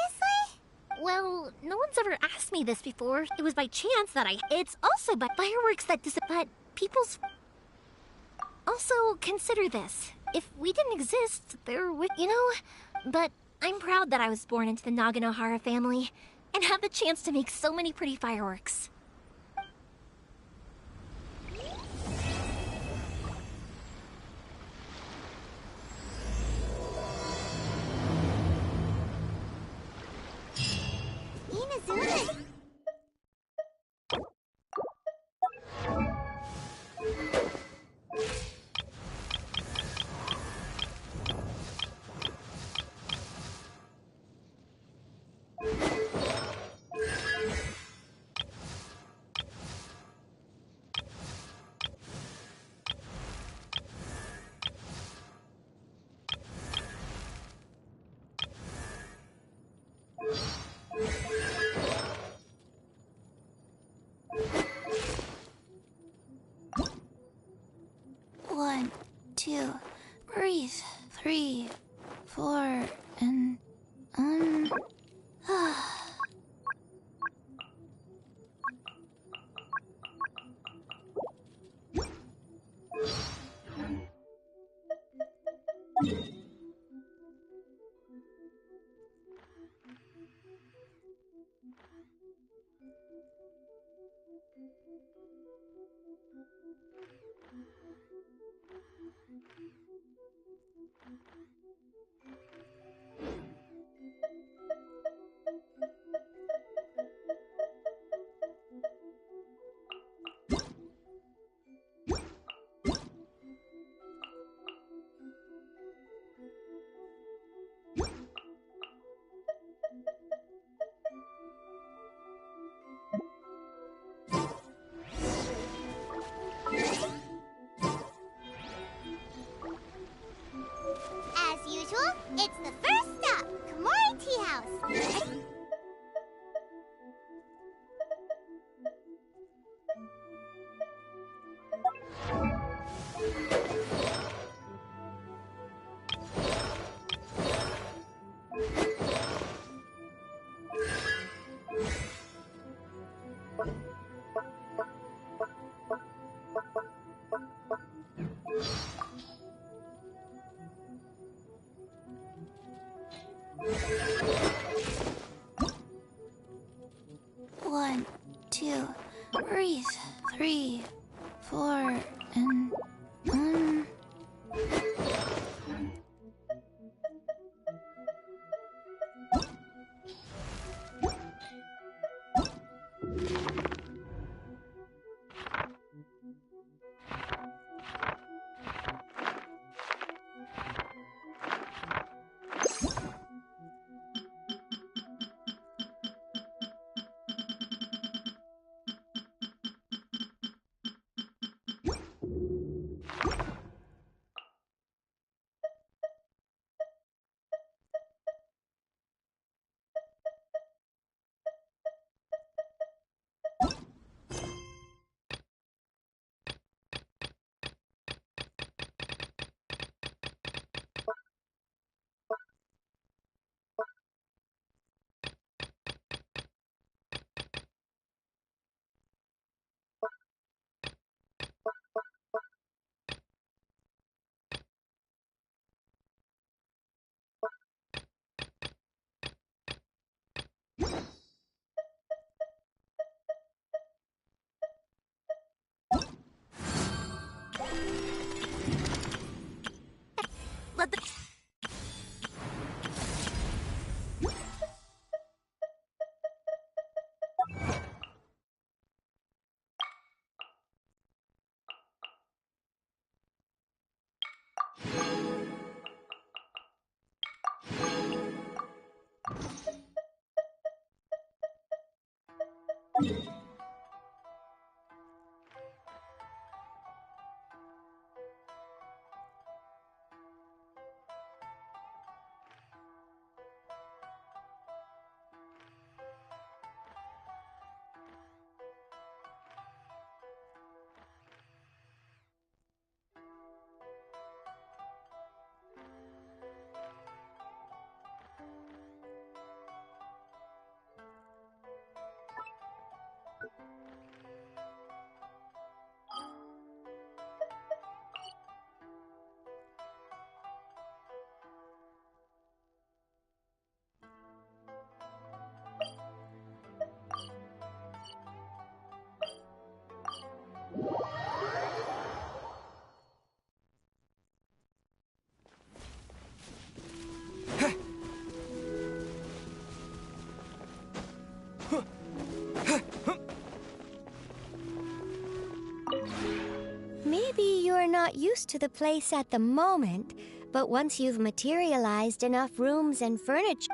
Speaker 2: Well, no one's ever asked me this before. It was by chance that It's also by fireworks that but people's... Also, consider this. If we didn't exist, there would... You know? But I'm proud that I was born into the Naganohara family and have the chance to make so many pretty fireworks.
Speaker 5: Inazuma!
Speaker 2: 1, 2, breathe. 3, 4, and'As
Speaker 5: usual, it's the first stop, Komori Tea House.
Speaker 2: 1, 2, breathe. 3, 4, and
Speaker 5: Maybe you're not used to the place at the moment, but once you've materialized enough rooms and furniture...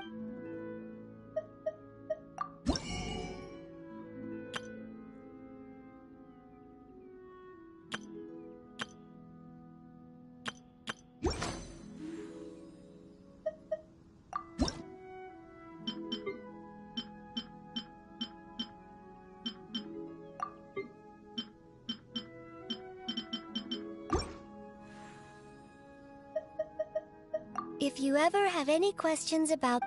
Speaker 5: If you ever have any questions about...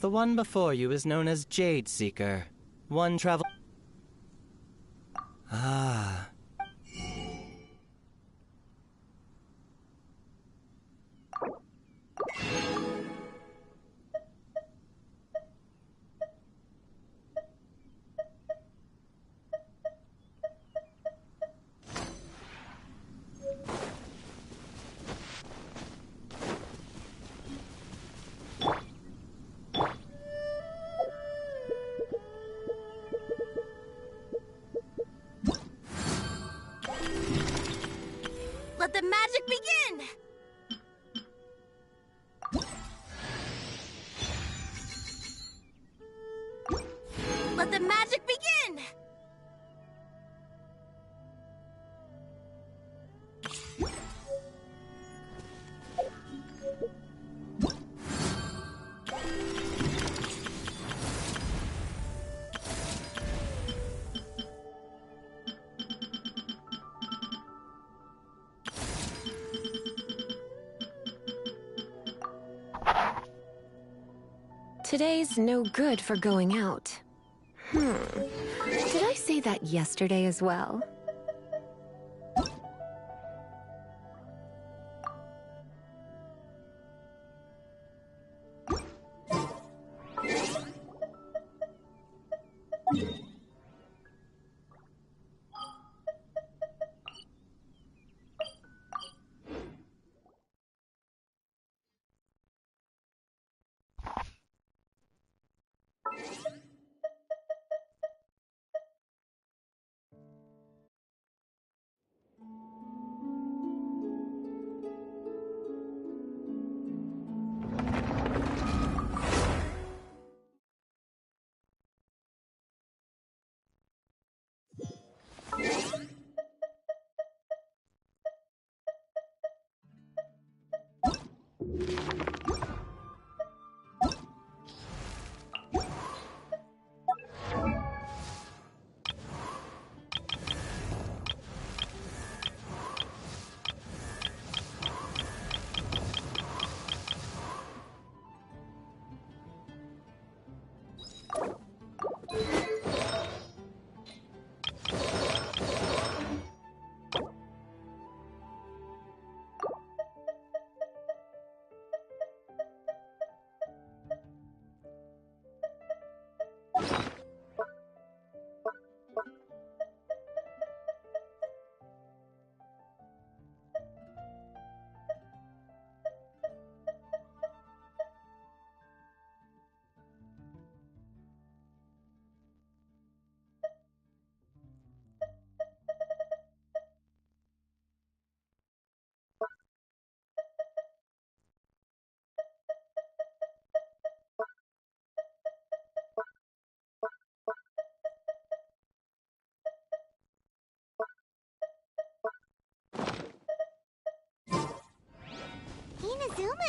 Speaker 16: The one before you is known as Jade Seeker. One travel... Ah.
Speaker 2: Let the magic begin! Let the magic begin!
Speaker 13: Today's no good for going out. Did I say that yesterday as well?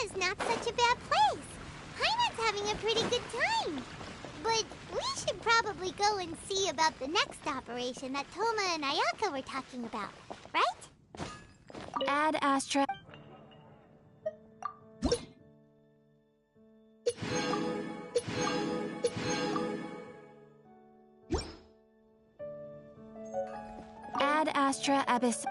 Speaker 5: is not such a bad place. Heimer's having a pretty good time. But we should probably go and see about the next operation that Toma and Ayaka were talking about, right?
Speaker 13: Ad Astra. Ad Astra Abyss.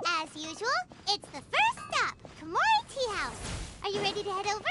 Speaker 5: As usual, it's the first stop, Komori Tea House. Are you ready to head over?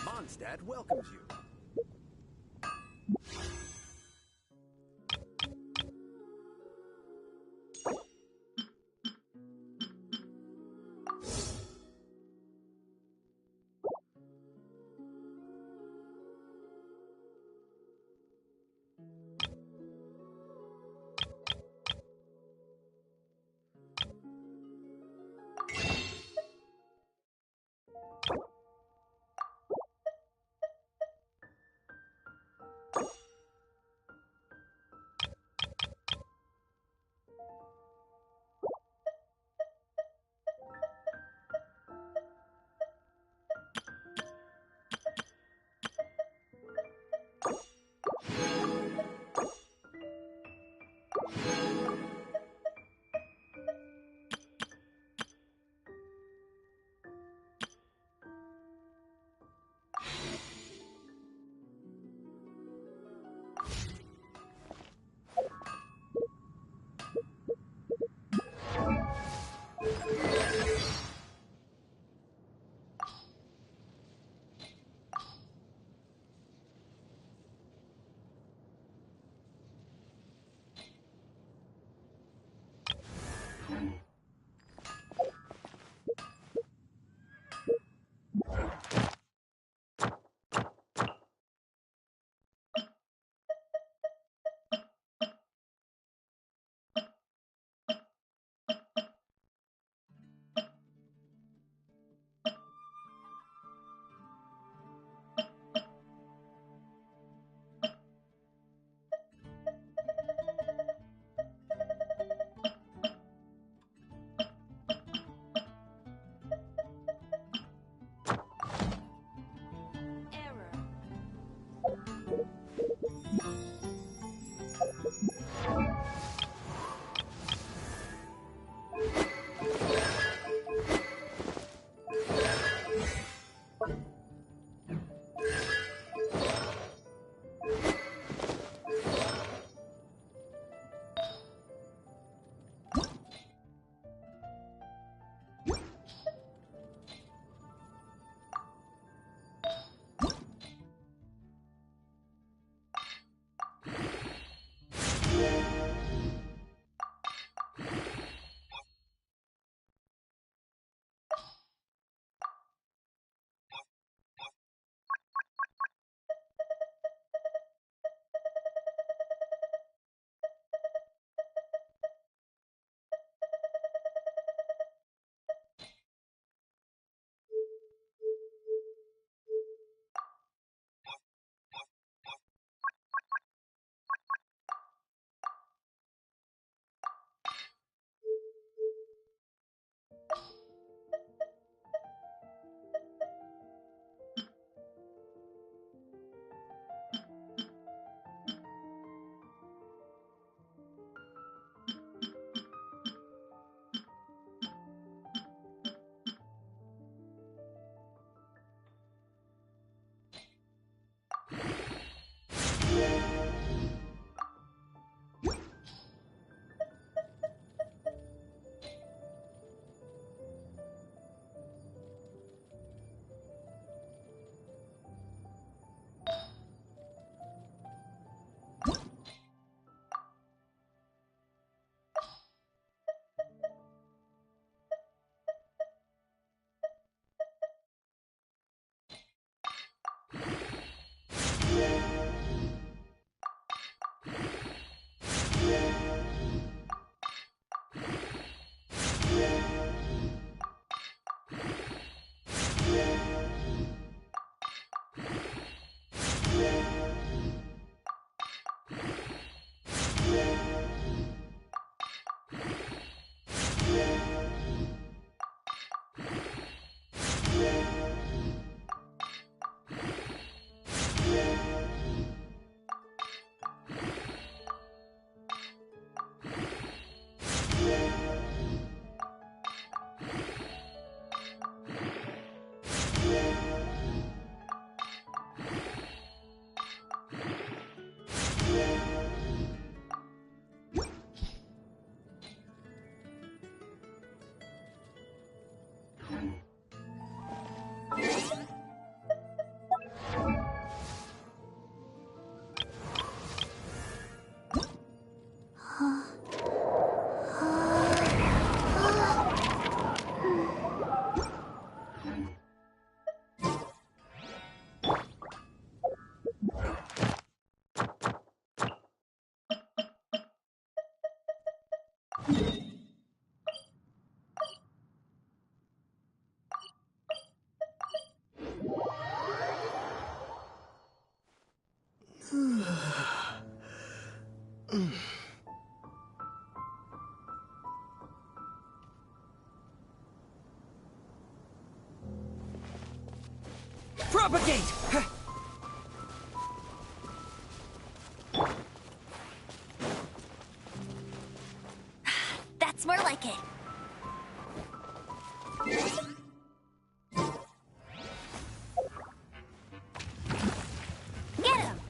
Speaker 17: Mondstadt welcomes you.
Speaker 14: Propagate!
Speaker 2: That's more like it. Get him!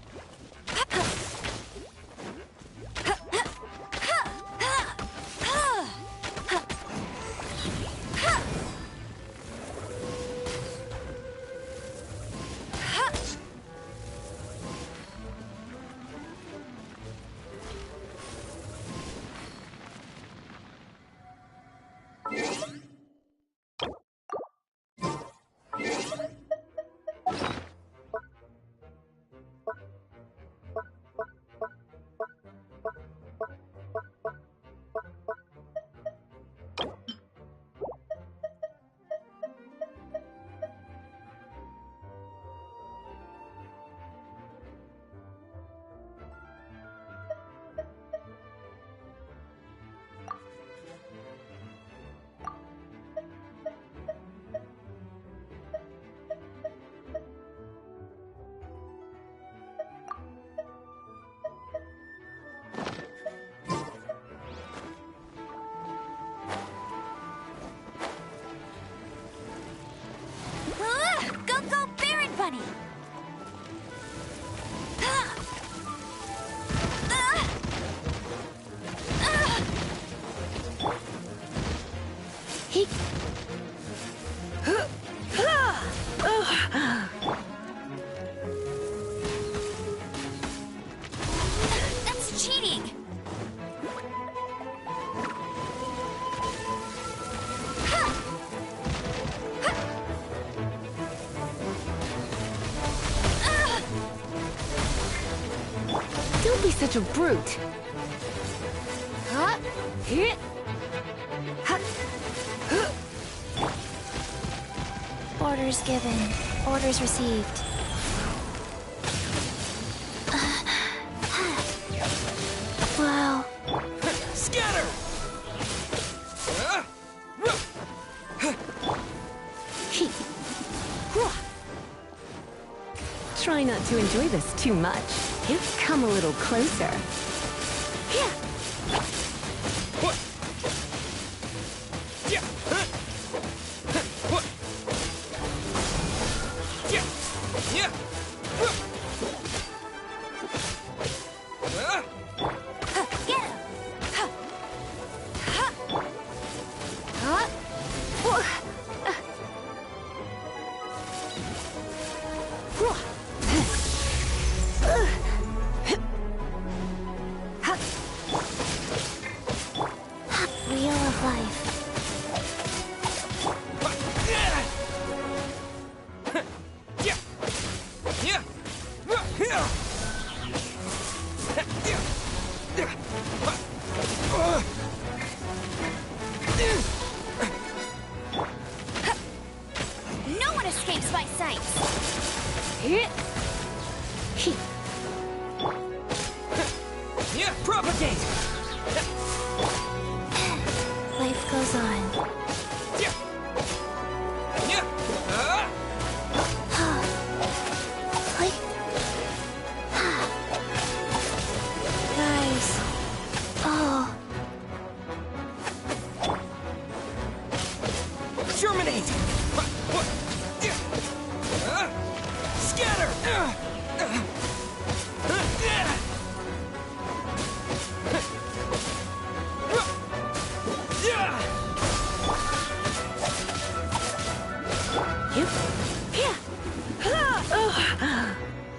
Speaker 2: Go, go, Baron Bunny!
Speaker 13: He...
Speaker 2: That's cheating!
Speaker 13: Don't be such a brute.
Speaker 2: Orders given. Orders received. Wow.
Speaker 14: Scatter!
Speaker 13: Try not to enjoy this too much. Come a little closer.
Speaker 2: Wheel of life. No one escapes my sight.
Speaker 14: Propagate!
Speaker 2: Life goes on. Guys. Oh.
Speaker 14: Germinate! Scatter!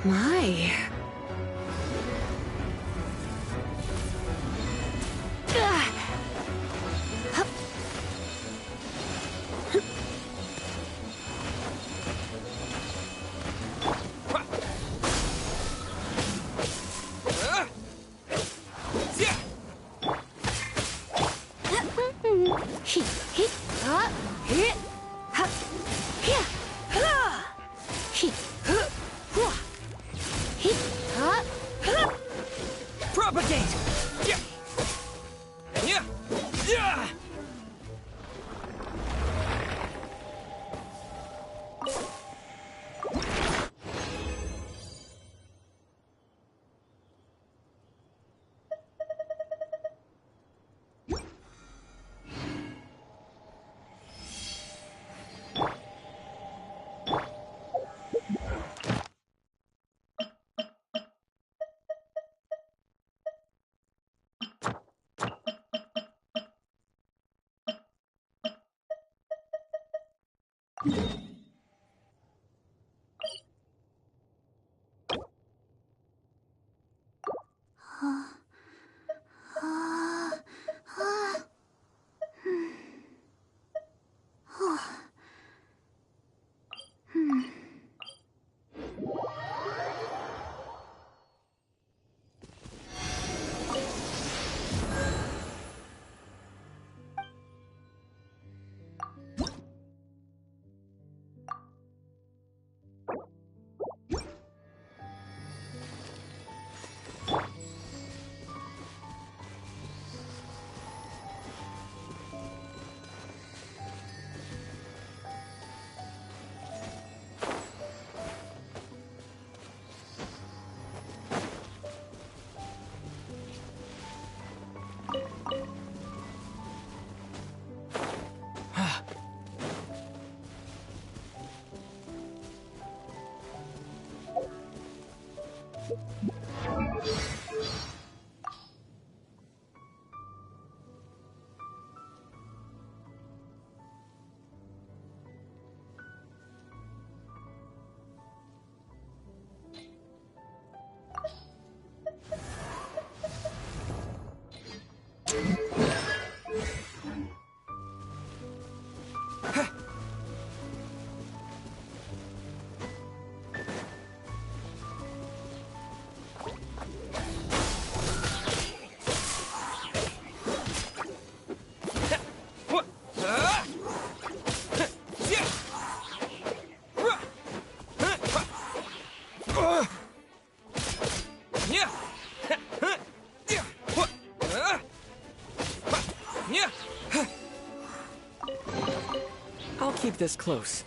Speaker 13: My.
Speaker 14: Propagate! Yeah! Yeah! Yeah!
Speaker 18: I'll keep this close.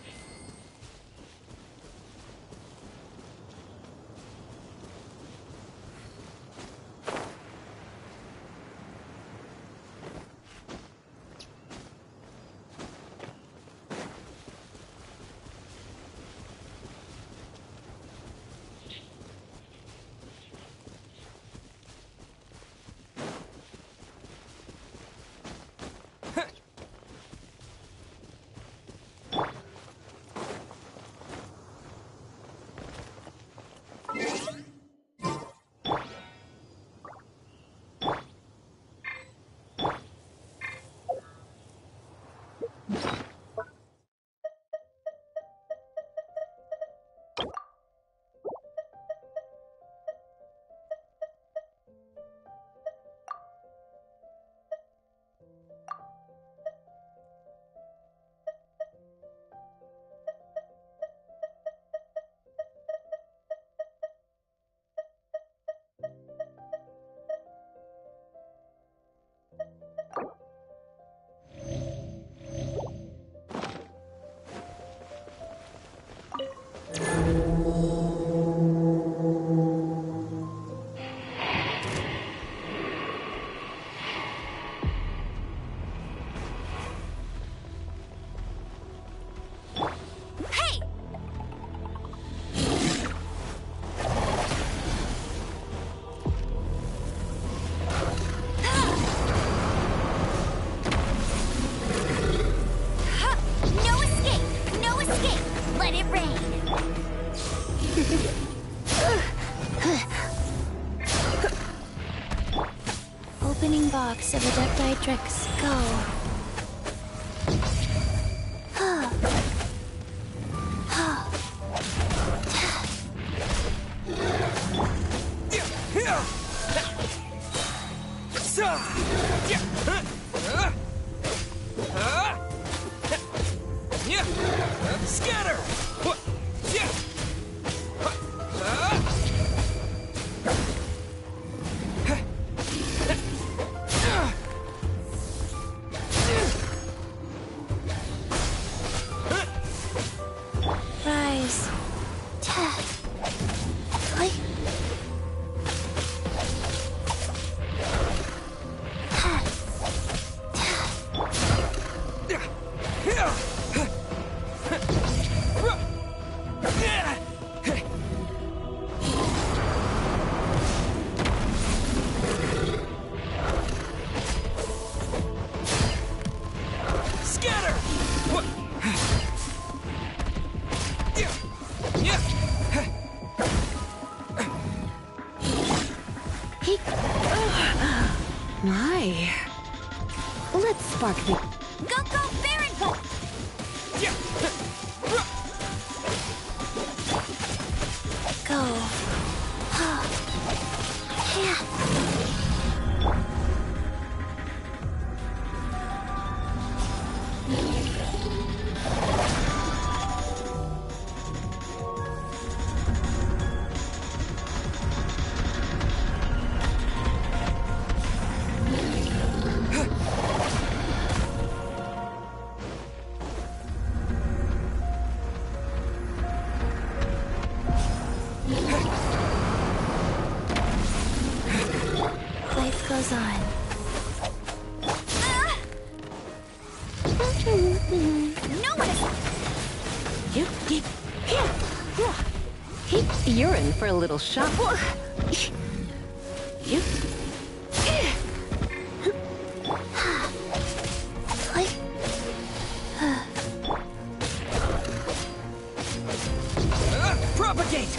Speaker 5: Opening box of Adeptitrix. Go.
Speaker 14: Scatter!
Speaker 13: My. Let's spark the...
Speaker 2: Go, Baron! Go. Life goes on. No one is...
Speaker 13: You're in for a little shock.
Speaker 14: Propagate!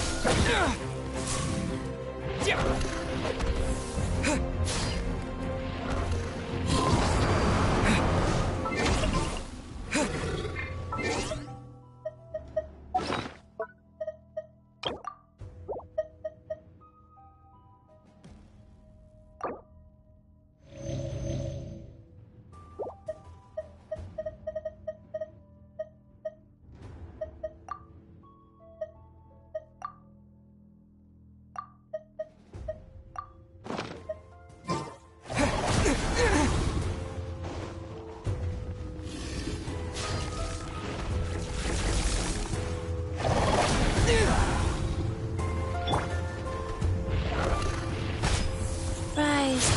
Speaker 2: Rise.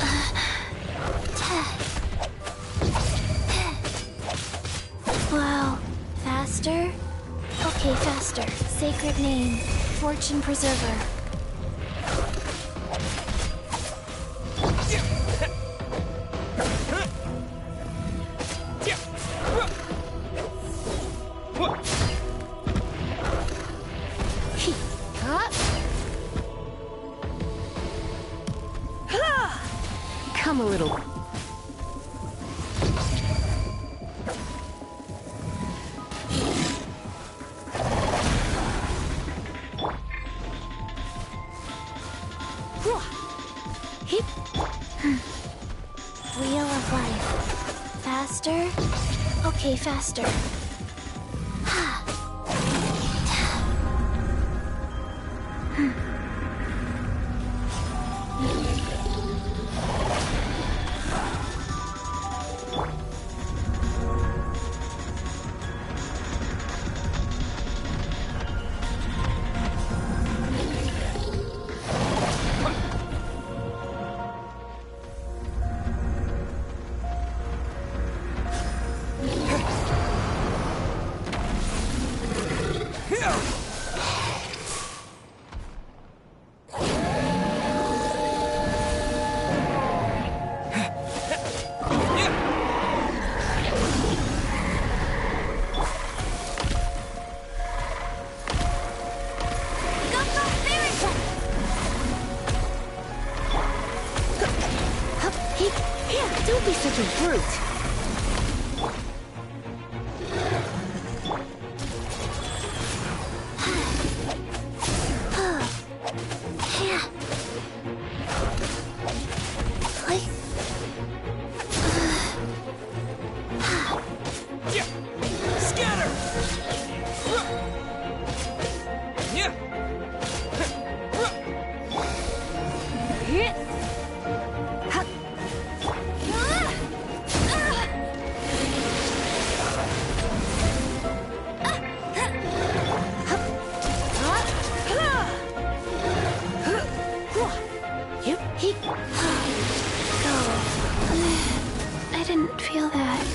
Speaker 2: Wow. Faster? Okay, faster. Sacred name. Fortune Preserver.
Speaker 13: Come a little.
Speaker 2: Wheel of life. Faster? Okay, faster.
Speaker 13: Don't be such a brute.
Speaker 2: I didn't feel that.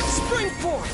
Speaker 14: Spring forth!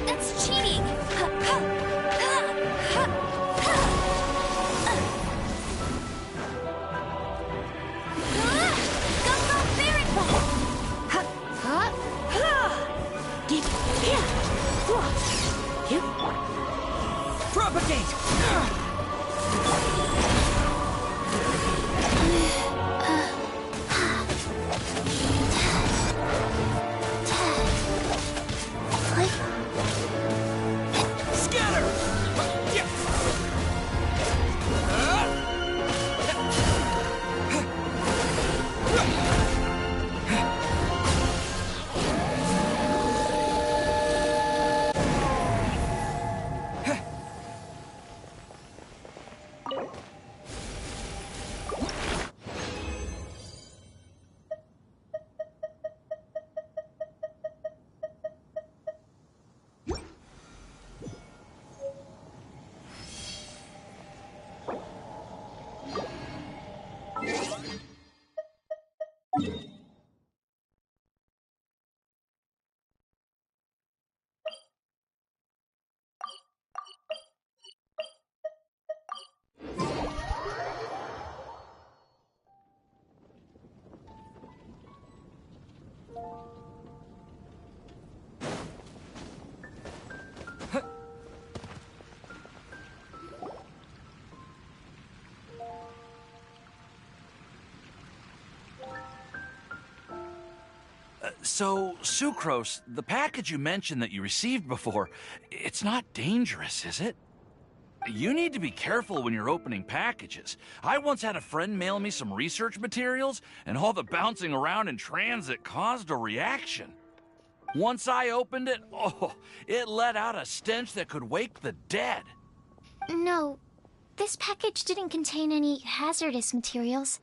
Speaker 2: That's cheating!
Speaker 14: Propagate!
Speaker 19: So, Sucrose, the package you mentioned that you received before, it's not dangerous, is it? You need to be careful when you're opening packages. I once had a friend mail me some research materials, and all the bouncing around in transit caused a reaction. Once I opened it, it let out a stench that could wake the dead.
Speaker 2: No, this package didn't contain any hazardous materials.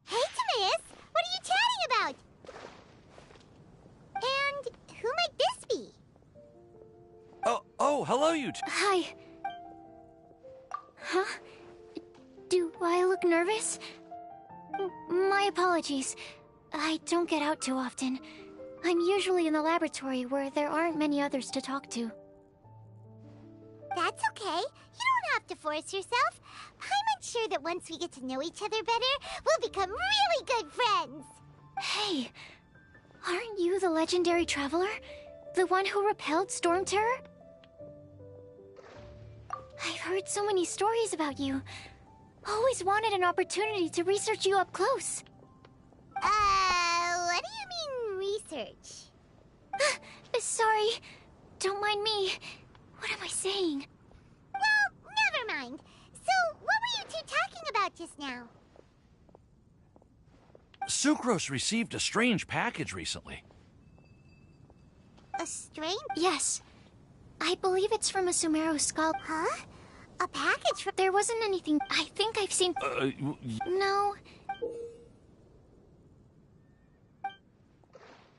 Speaker 5: Hey, Timaeus! What are you chatting about? And who might this be?
Speaker 19: Oh, hello, you two.
Speaker 2: Hi. Huh? Do I look nervous? My apologies. I don't get out too often. I'm usually in the laboratory where there aren't many others to talk to.
Speaker 5: That's okay. You don't have to force yourself. I'm sure that once we get to know each other better, we'll become really good friends.
Speaker 2: Hey, aren't you the legendary traveler? The one who repelled Storm Terror? I've heard so many stories about you. Always wanted an opportunity to research you up close.
Speaker 5: What do you mean, research?
Speaker 2: Sorry. Don't mind me. What am I saying?
Speaker 5: Well, never mind. So, what were you two talking about just now?
Speaker 19: Sucrose received a strange package recently.
Speaker 5: A strange?
Speaker 2: Yes. I believe it's from a Sumero skull.
Speaker 5: Huh? A package from...
Speaker 2: There wasn't anything... I think I've seen... No.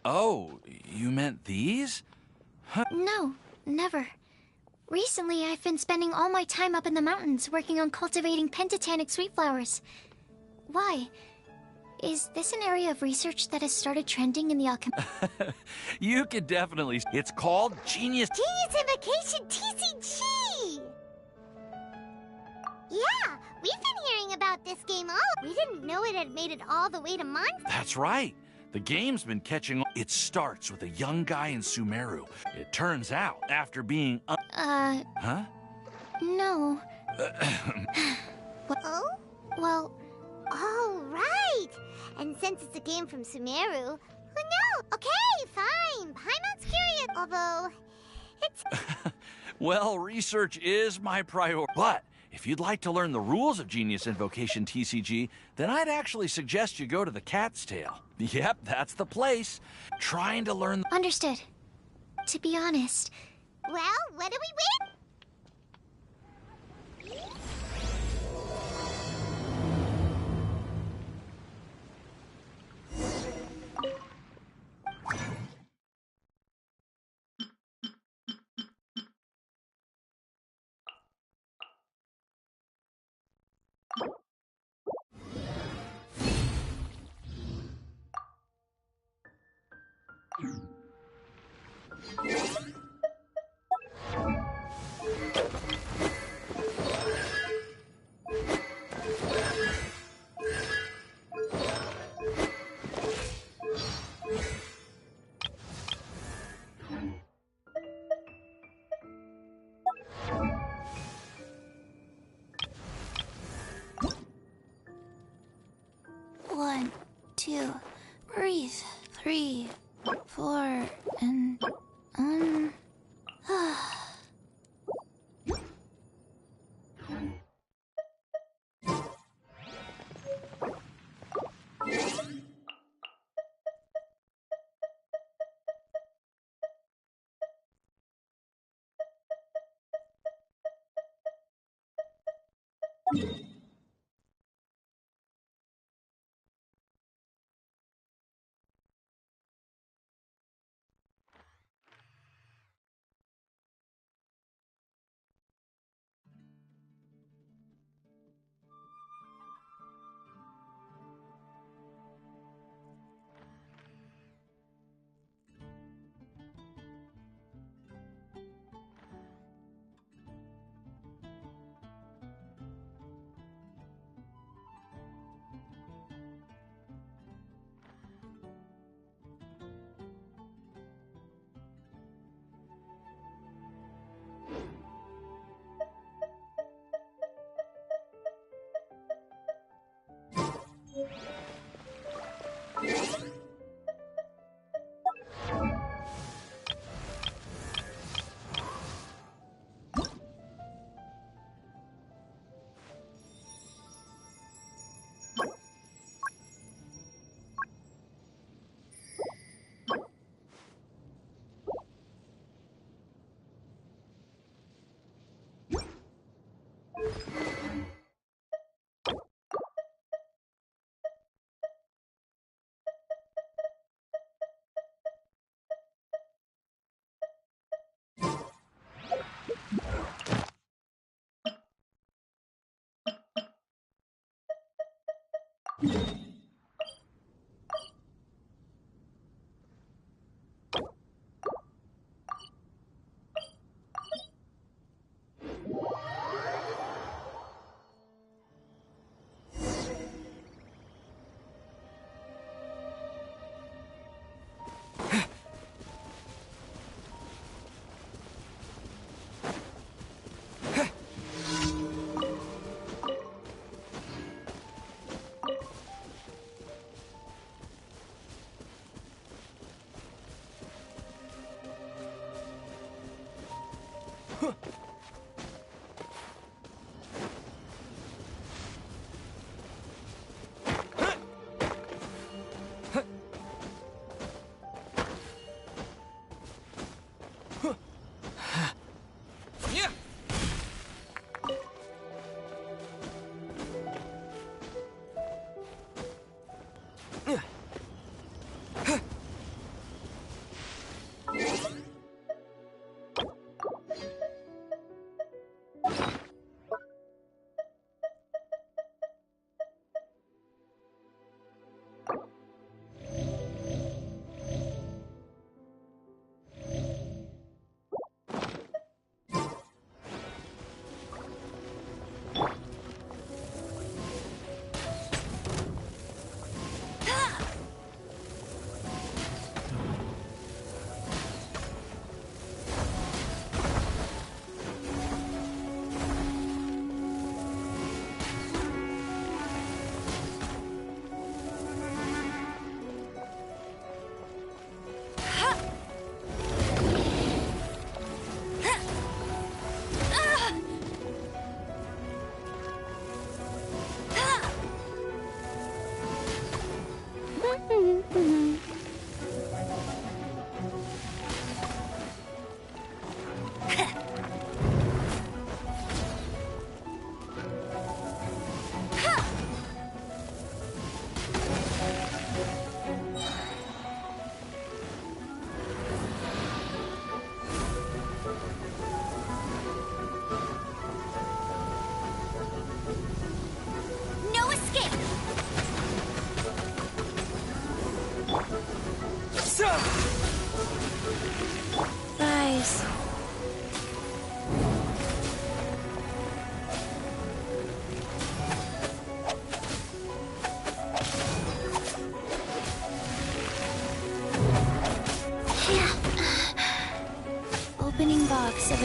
Speaker 19: Oh, you meant these? Huh?
Speaker 2: No, never. Recently, I've been spending all my time up in the mountains working on cultivating pentatonic sweet flowers. Why? Is this an area of research that has started trending in the alchemy?
Speaker 19: You could definitely. It's called Genius.
Speaker 5: Genius Invocation TCG! Yeah, we've been hearing about this game all. We didn't know it had made it all the way to Monster.
Speaker 19: That's right. The game's been catching on. It starts with a young guy in Sumeru. It turns out, after being Huh?
Speaker 2: No.
Speaker 5: Oh? Well, all right. And since it's a game from Sumeru, who knows? Okay, fine. Paimon's curious, although it's...
Speaker 19: Well, research is my priority. But if you'd like to learn the rules of Genius Invocation TCG, then I'd actually suggest you go to the Cat's Tail. Yep, that's the place. Trying to learn...
Speaker 2: Understood. To be honest...
Speaker 5: Well, what do we win?
Speaker 2: One, two, breathe. 3, 4, and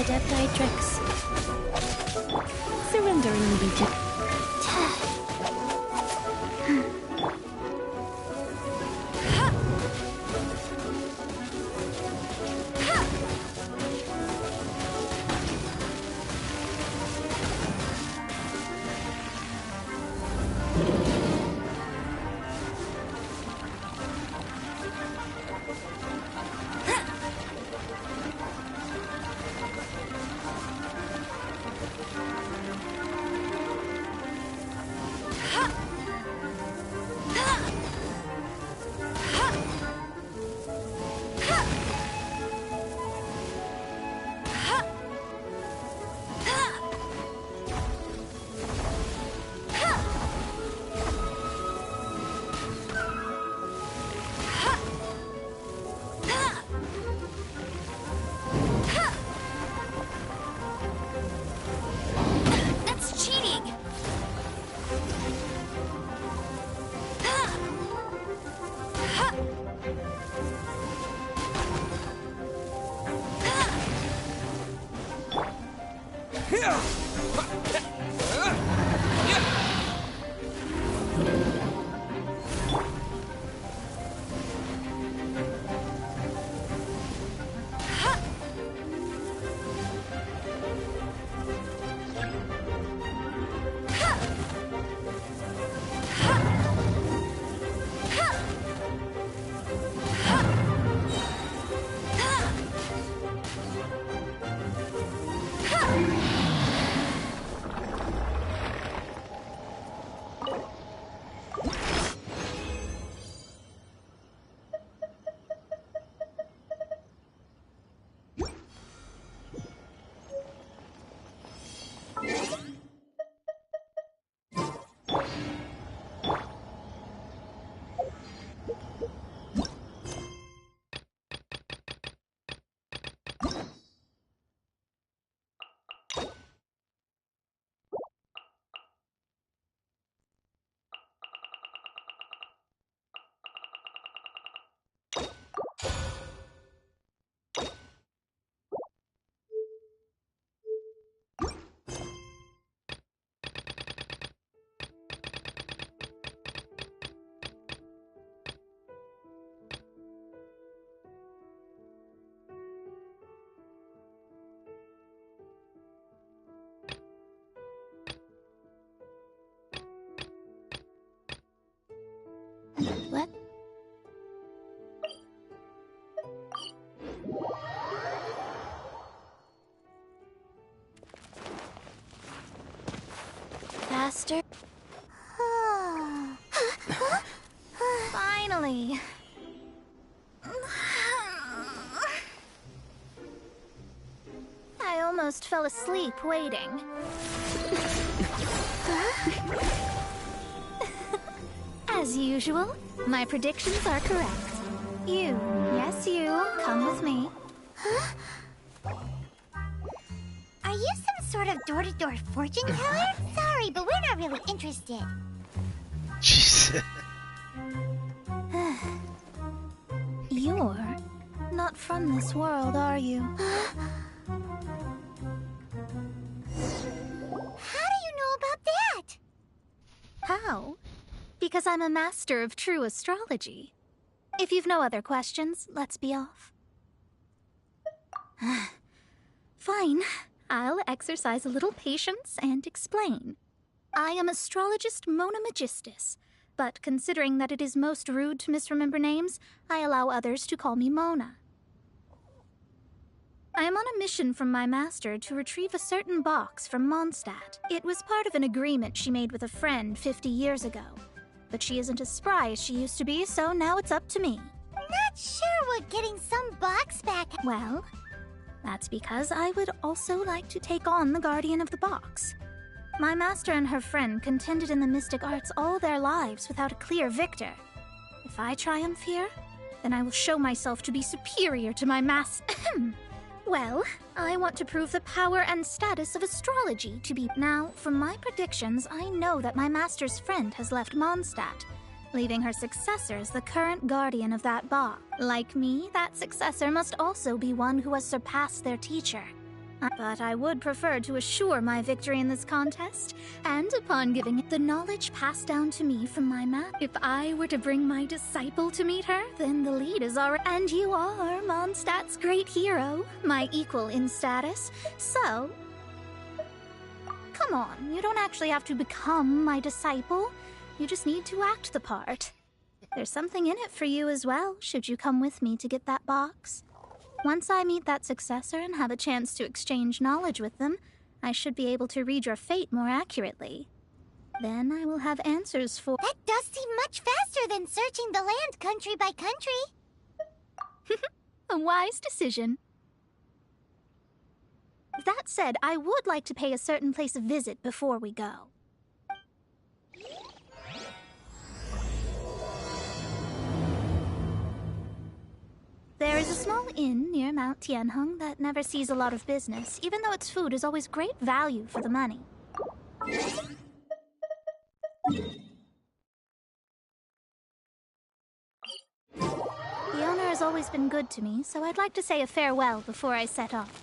Speaker 13: Adepti Surrendering Legion.
Speaker 2: That's cheating!
Speaker 13: What?
Speaker 2: Faster. Finally. I almost fell asleep waiting. As usual, my predictions are correct. You, yes you, come with me.
Speaker 5: Are you some sort of door-to-door fortune teller? Sorry, but we're not really interested.
Speaker 3: Jesus.
Speaker 2: You're not from this world, are you?
Speaker 5: How do you know about that?
Speaker 2: How? Because I'm a master of true astrology. If you've no other questions, let's be off. Fine. I'll exercise a little patience and explain. I am astrologist Mona Magistus, but considering that it is most rude to misremember names, I allow others to call me Mona. I am on a mission from my master to retrieve a certain box from Mondstadt. It was part of an agreement she made with a friend 50 years ago. But she isn't as spry as she used to be, so now it's up to me.
Speaker 5: Not sure we're getting some box back.
Speaker 2: Well, that's because I would also like to take on the Guardian of the Box. My master and her friend contended in the mystic arts all their lives without a clear victor. If I triumph here, then I will show myself to be superior to my Well, I want to prove the power and status of astrology to be... Now, from my predictions, I know that my master's friend has left Mondstadt, leaving her successor as the current guardian of that box. Like me, that successor must also be one who has surpassed their teacher.
Speaker 20: But I would prefer to assure my victory in this contest, and upon giving it the knowledge passed down to me from my map, if I were to bring my disciple to meet her, then the lead is already. And you are Mondstadt's great hero, my equal in status, so. Come on, you don't actually have to become my disciple. You just need to act the part. There's something in it for you as well, should you come with me to get that box. Once I meet that successor and have a chance to exchange knowledge with them, I should be able to read your fate more accurately. Then I will have answers for—
Speaker 5: That does seem much faster than searching the land country by country.
Speaker 20: A wise decision. That said, I would like to pay a certain place a visit before we go. There is a small inn near Mount Tianheng that never sees a lot of business, even though its food is always great value for the money. The owner has always been good to me, so I'd like to say a farewell before I set off.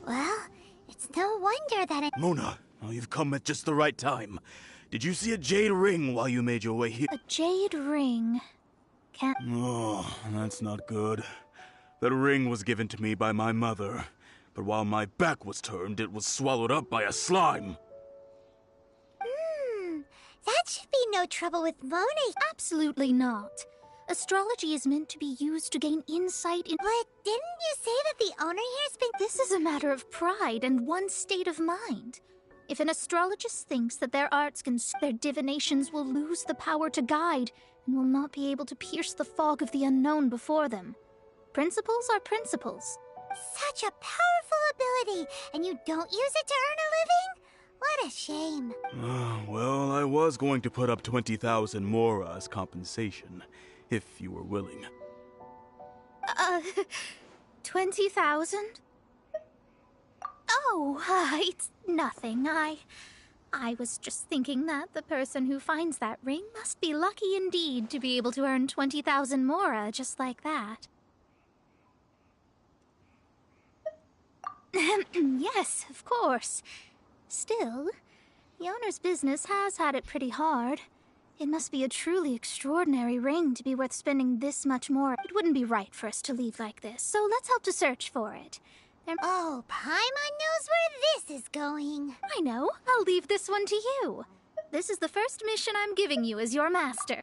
Speaker 5: Well, it's no wonder that it—
Speaker 21: Mona, oh, you've come at just the right time. Did you see a jade ring while you made your way here?
Speaker 20: A jade ring? Can't—
Speaker 21: Oh, that's not good. That ring was given to me by my mother, but while my back was turned, it was swallowed up by a slime.
Speaker 5: That should be no trouble with Mona.
Speaker 20: Absolutely not. Astrology is meant to be used to gain insight in—
Speaker 5: But didn't you say that the owner here's been—
Speaker 20: This is a matter of pride and one's state of mind. If an astrologist thinks that their arts can— their divinations will lose the power to guide and will not be able to pierce the fog of the unknown before them. Principles are principles.
Speaker 5: Such a powerful ability, and you don't use it to earn a living? What a shame.
Speaker 21: Well, I was going to put up 20,000 mora as compensation, if you were willing.
Speaker 20: 20,000? Oh, it's nothing. I was just thinking that the person who finds that ring must be lucky indeed to be able to earn 20,000 mora just like that. Yes, of course. Still, the owner's business has had it pretty hard. It must be a truly extraordinary ring to be worth spending this much more. It wouldn't be right for us to leave like this, so let's help to search for it.
Speaker 5: Oh, Paimon knows where this is going.
Speaker 20: I know. I'll leave this one to you. This is the first mission I'm giving you as your master.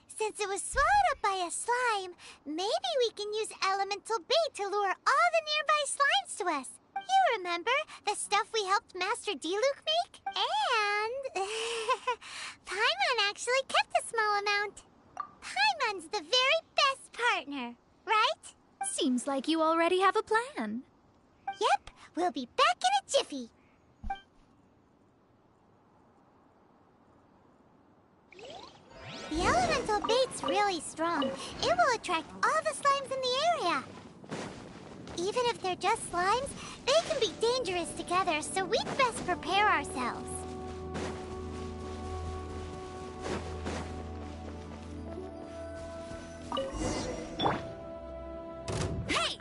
Speaker 5: Since it was swallowed up by a slime, maybe we can use elemental bait to lure all the nearby slimes to us. You remember the stuff we helped Master Diluc make? And Paimon actually kept a small amount. Paimon's the very best partner, right?
Speaker 20: Seems like you already have a plan.
Speaker 5: Yep, we'll be back in a jiffy. The elemental bait's really strong. It will attract all the slimes in the area. Even if they're just slimes, they can be dangerous together, so we'd best prepare ourselves.
Speaker 20: Hey!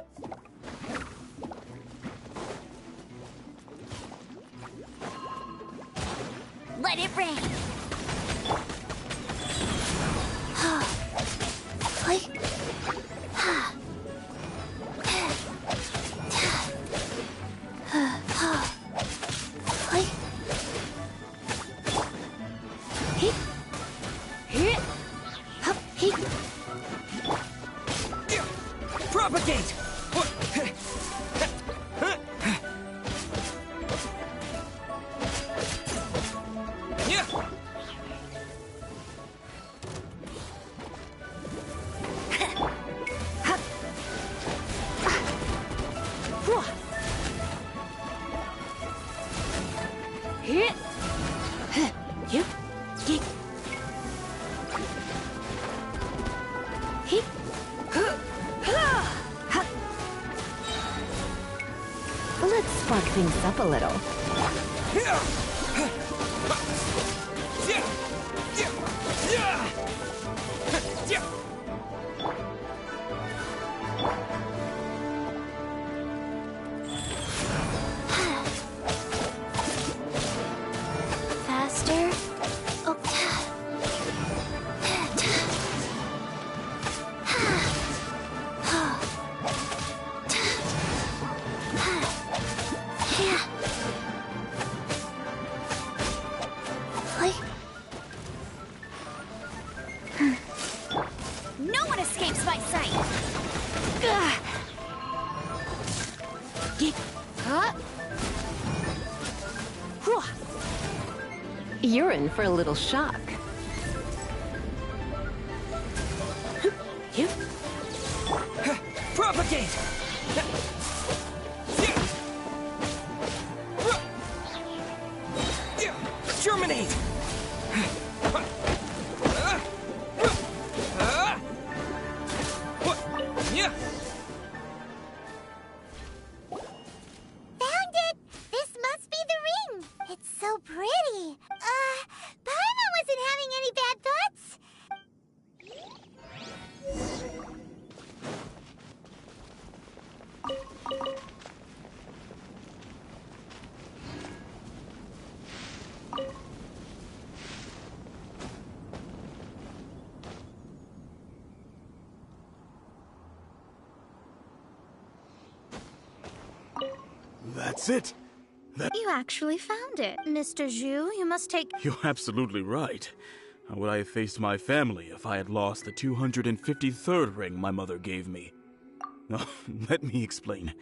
Speaker 14: Propagate!
Speaker 13: Let's spark things up a little.
Speaker 20: Faster. Oh.
Speaker 2: No one escapes my sight!
Speaker 13: You're in for a little shock.
Speaker 14: Propagate! Germinate!
Speaker 5: Found it! This must be the ring! It's so pretty! Paimon wasn't having any bad thoughts?
Speaker 21: That's it.
Speaker 20: You actually found it. Mr. Zhu, you must take...
Speaker 21: You're absolutely right. How would I have faced my family if I had lost the 253rd ring my mother gave me? Oh, let me explain.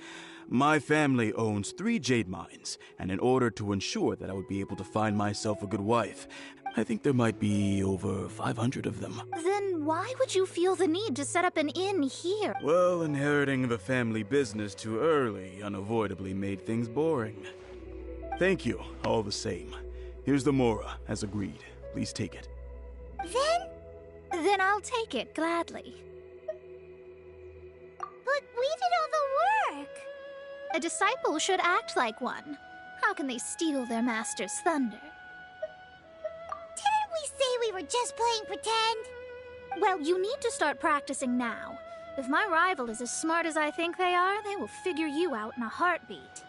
Speaker 21: My family owns 3 jade mines, and in order to ensure that I would be able to find myself a good wife, I think there might be over 500 of them.
Speaker 20: Then why would you feel the need to set up an inn here?
Speaker 21: Well, inheriting the family business too early unavoidably made things boring. Thank you, all the same. Here's the Mora, as agreed. Please take it.
Speaker 20: Then I'll take it, gladly.
Speaker 5: But we did all the work!
Speaker 20: A disciple should act like one. How can they steal their master's thunder?
Speaker 5: Didn't we say we were just playing pretend?
Speaker 20: Well, you need to start practicing now. If my rival is as smart as I think they are, they will figure you out in a heartbeat.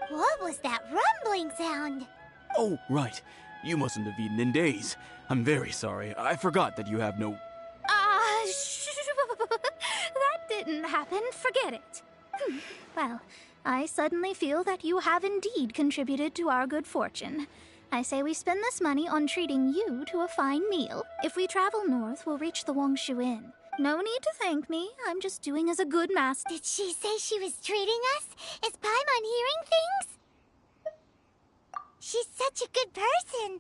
Speaker 5: What was that rumbling sound?
Speaker 21: Oh, right. You mustn't have eaten in days. I'm very sorry. I forgot that you have no...
Speaker 20: That didn't happen. Forget it. Well, I suddenly feel that you have indeed contributed to our good fortune. I say we spend this money on treating you to a fine meal. If we travel north, we'll reach the Wongshu Inn. No need to thank me. I'm just doing as a good master.
Speaker 5: Did she say she was treating us? Is Paimon hearing things? She's such a good person.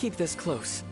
Speaker 18: keep this close.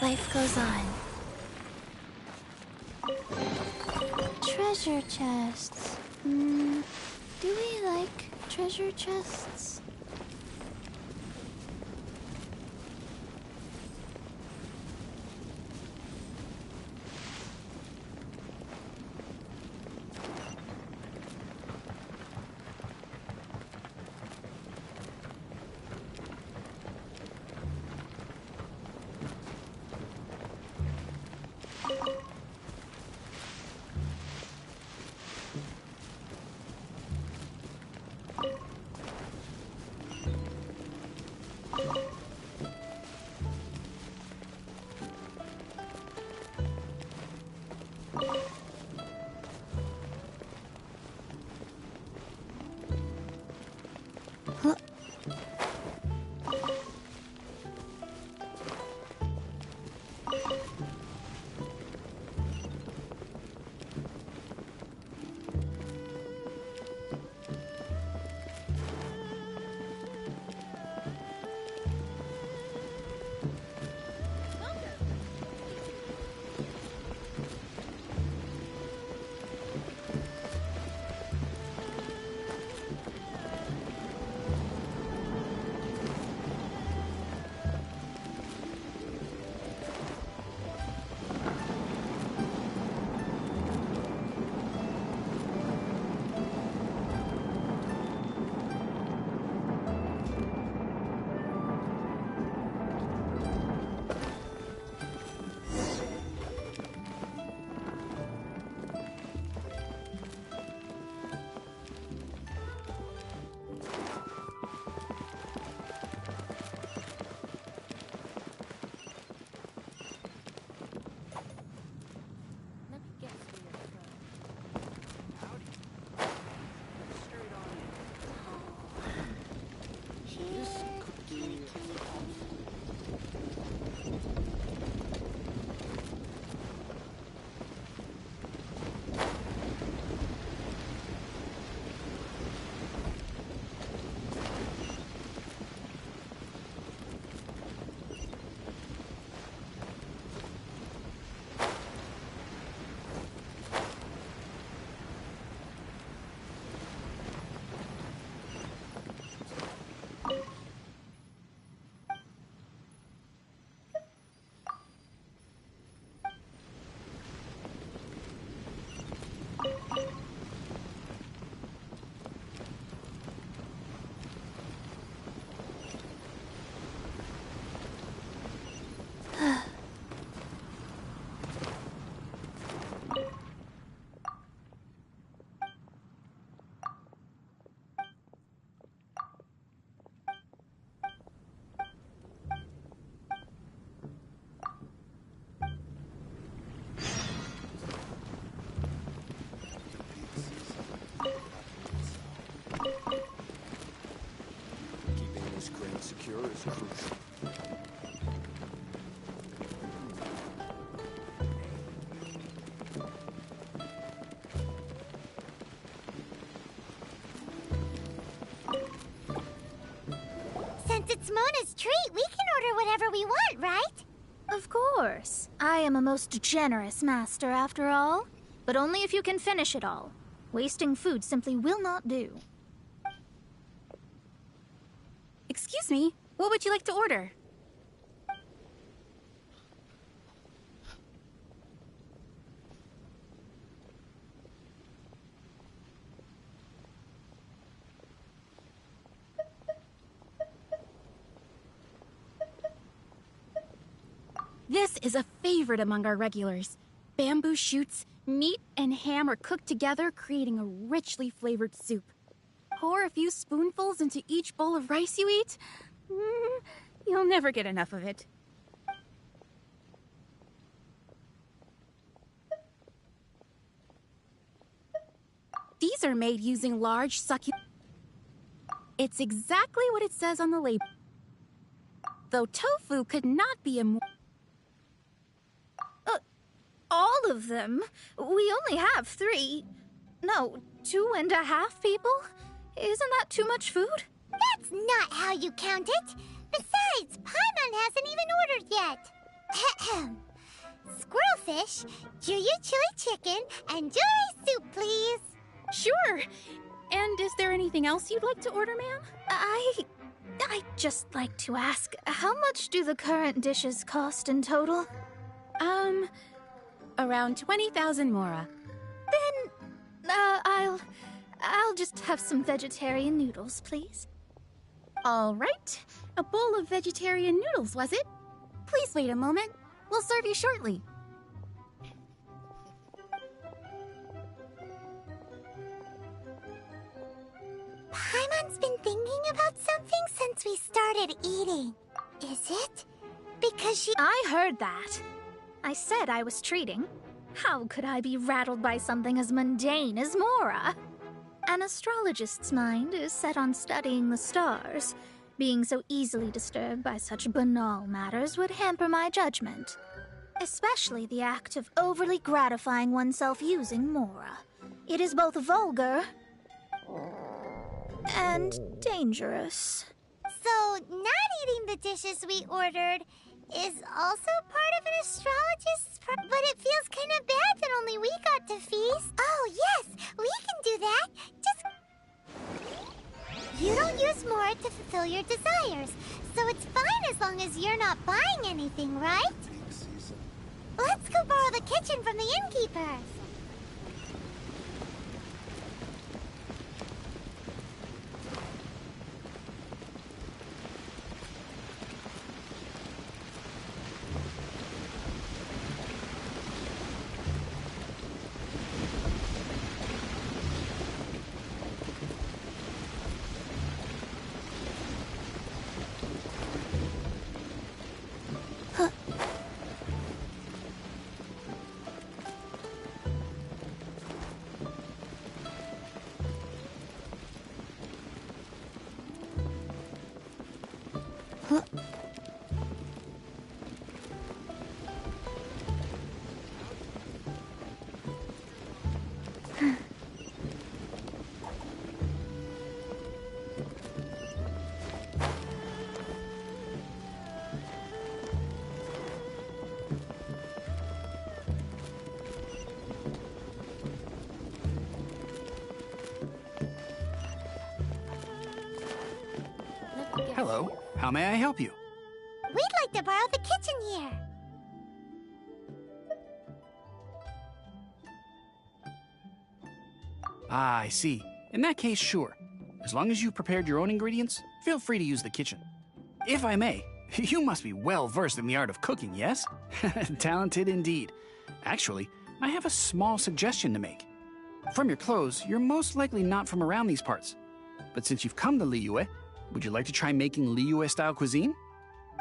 Speaker 2: Life goes on. Treasure chests. Do we like treasure chests?
Speaker 17: secure is crucial.
Speaker 5: Since it's Mona's treat, we can order whatever we want, right?
Speaker 20: Of course. I am a most generous master, after all. But only if you can finish it all. Wasting food simply will not do.
Speaker 1: Excuse me, What would you like to order? This is a favorite among our regulars. Bamboo shoots, meat and ham are cooked together, creating a richly flavored soup. Pour a few spoonfuls into each bowl of rice you eat. You'll never get enough of it. These are made using large, succulent... It's exactly what it says on the label. Though tofu could not be a more...
Speaker 20: All of them? We only have 3. No, 2.5 people? Isn't that too much food?
Speaker 5: That's not how you count it. Besides, Paimon hasn't even ordered yet. Squirrelfish, Juyu chili chicken, and jewelry soup, please.
Speaker 1: Sure. And is there anything else you'd like to order, ma'am?
Speaker 20: I'd just like to ask, how much do the current dishes cost in total?
Speaker 1: Around 20,000 mora.
Speaker 20: Then, I'll just have some vegetarian noodles, please.
Speaker 1: All right. A bowl of vegetarian noodles, was it? Please wait a moment. We'll serve you shortly.
Speaker 5: Paimon's been thinking about something since we started eating. Is it? Because she...
Speaker 20: I heard that. I said I was treating. How could I be rattled by something as mundane as Mora? An astrologist's mind is set on studying the stars. Being so easily disturbed by such banal matters would hamper my judgment. Especially the act of overly gratifying oneself using Mora. It is both vulgar and dangerous.
Speaker 5: So, not eating the dishes we ordered is also part of an astrologist's but it feels kind of bad that only we got to feast. Oh, yes, we can do that. Just... You don't use more to fulfill your desires, so it's fine as long as you're not buying anything, right? Let's go borrow the kitchen from the innkeeper.
Speaker 7: Hello, how may I help you?
Speaker 5: We'd like to borrow the kitchen here.
Speaker 7: Ah, I see. In that case, sure. As long as you've prepared your own ingredients, feel free to use the kitchen. If I may, you must be well versed in the art of cooking, yes? Talented indeed. Actually, I have a small suggestion to make. From your clothes, you're most likely not from around these parts. But since you've come to Liyue, would you like to try making Liyue-style cuisine?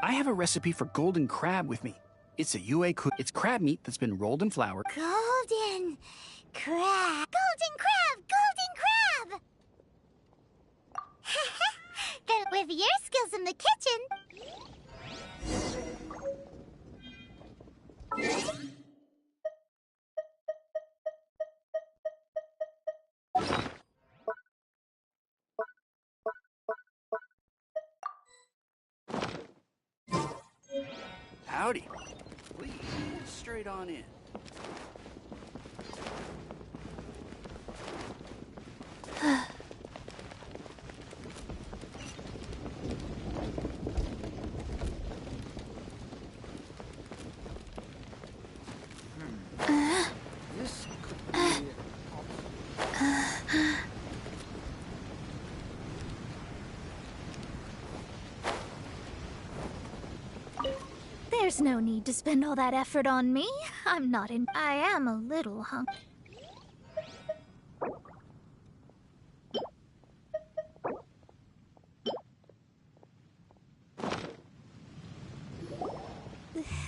Speaker 7: I have a recipe for golden crab with me. It's it's crab meat that's been rolled in flour.
Speaker 5: Golden crab! Golden crab! Golden crab! Then with your skills in the kitchen...
Speaker 7: Howdy. Please, straight on in.
Speaker 20: There's no need to spend all that effort on me. I am a little hungry.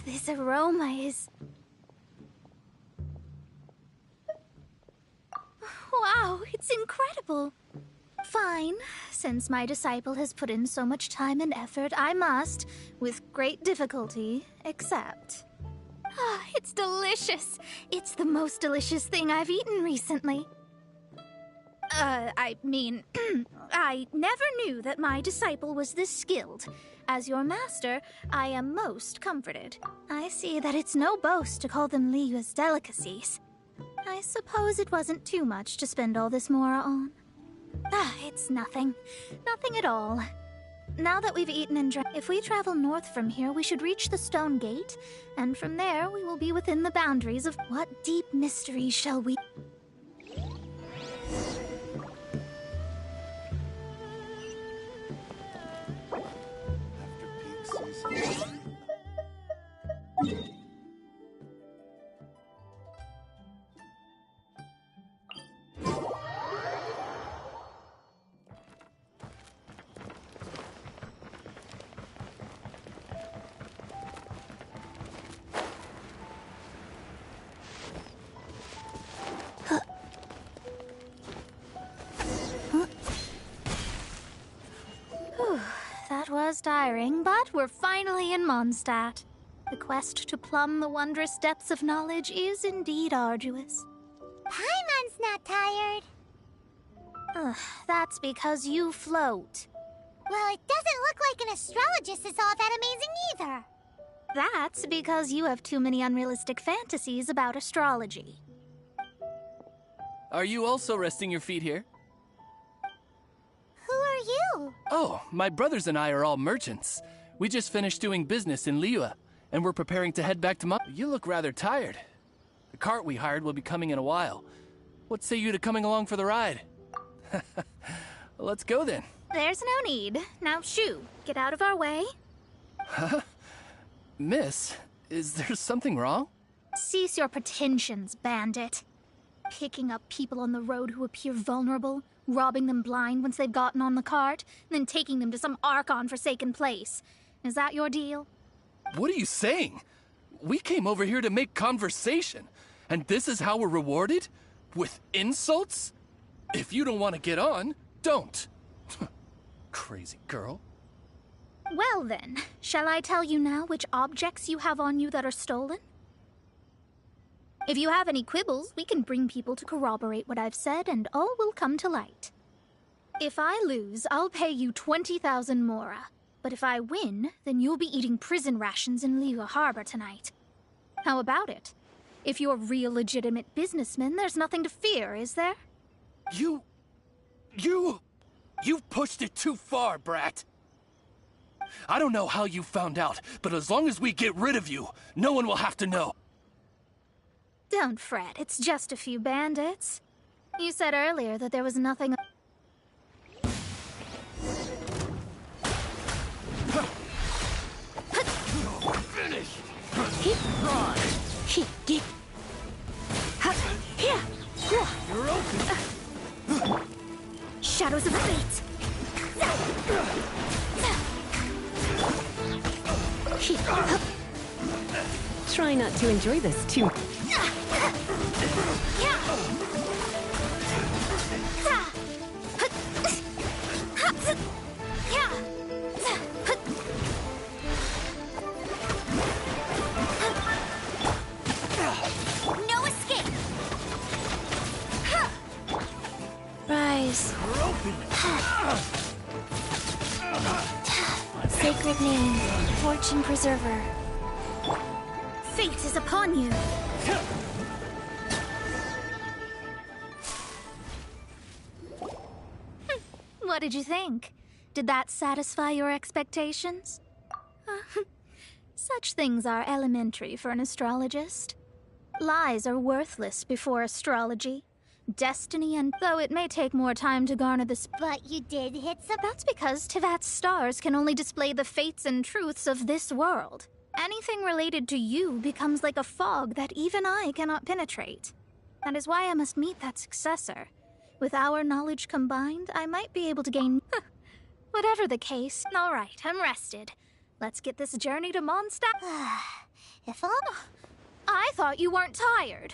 Speaker 20: This aroma is... Wow, it's incredible. Fine. Since my disciple has put in so much time and effort, I must, with great difficulty, accept. Ah, it's delicious. It's the most delicious thing I've eaten recently. I mean, I never knew that my disciple was this skilled. As your master, I am most comforted. I see that it's no boast to call them Liyue's delicacies. I suppose it wasn't too much to spend all this mora on. Ah, it's nothing. Nothing at all. Now that we've eaten and drank, if we travel north from here, we should reach the stone gate, and from there we will be within the boundaries of what deep mystery shall we... That was tiring, but we're finally in Mondstadt. The quest to plumb the wondrous depths of knowledge is indeed arduous.
Speaker 5: Paimon's not tired.
Speaker 20: Ugh, that's because you float.
Speaker 5: Well, it doesn't look like an astrologist is all that amazing either.
Speaker 20: That's because you have too many unrealistic fantasies about astrology.
Speaker 8: Are you also resting your feet here?
Speaker 5: Who are you?
Speaker 8: Oh, my brothers and I are all merchants. We just finished doing business in Liyue, and we're preparing to head back to You look rather tired. The cart we hired will be coming in a while. What say you to coming along for the ride? Let's go then.
Speaker 20: There's no need. Now shoo, get out of our way.
Speaker 8: Huh? Miss, is there something wrong?
Speaker 20: Cease your pretensions, bandit. Picking up people on the road who appear vulnerable, robbing them blind once they've gotten on the cart, and then taking them to some Archon-forsaken place. Is that your deal?
Speaker 8: What are you saying? We came over here to make conversation, and this is how we're rewarded? With insults? If you don't want to get on, don't. Crazy girl.
Speaker 20: Well then, shall I tell you now which objects you have on you that are stolen? If you have any quibbles, we can bring people to corroborate what I've said, and all will come to light. If I lose, I'll pay you 20,000 mora. But if I win, then you'll be eating prison rations in Liyue Harbor tonight. How about it? If you're real legitimate businessmen, there's nothing to fear, is there?
Speaker 8: You've pushed it too far, brat. I don't know how you found out, but as long as we get rid of you, no one will have to know.
Speaker 20: Don't fret, it's just a few bandits. You said earlier that there was nothing...
Speaker 22: Finished!
Speaker 20: You're open! Shadows of Fate!
Speaker 13: Try not to enjoy this too much.
Speaker 5: No escape!
Speaker 20: Rise.
Speaker 5: Sacred name, Fortune Preserver.
Speaker 20: Fate is upon you. What did you think? Did that satisfy your expectations? Such things are elementary for an astrologist. Lies are worthless before astrology. Destiny, and though it may take more time to garner this...
Speaker 5: But you did hit some...
Speaker 20: That's because Tivat's stars can only display the fates and truths of this world. Anything related to you becomes like a fog that even I cannot penetrate. That is why I must meet that successor. With our knowledge combined, I might be able to gain... Whatever the case, all right, I'm rested. Let's get this journey to Mondstadt.
Speaker 5: If all...
Speaker 20: I thought you weren't tired.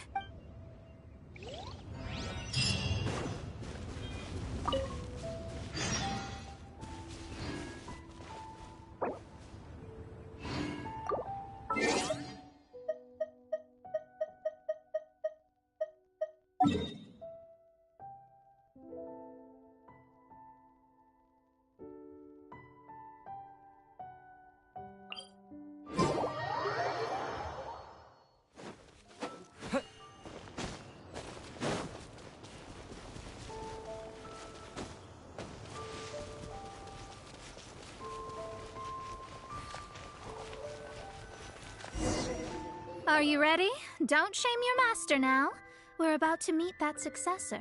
Speaker 20: Are you ready? Don't shame your master now. We're about to meet that successor.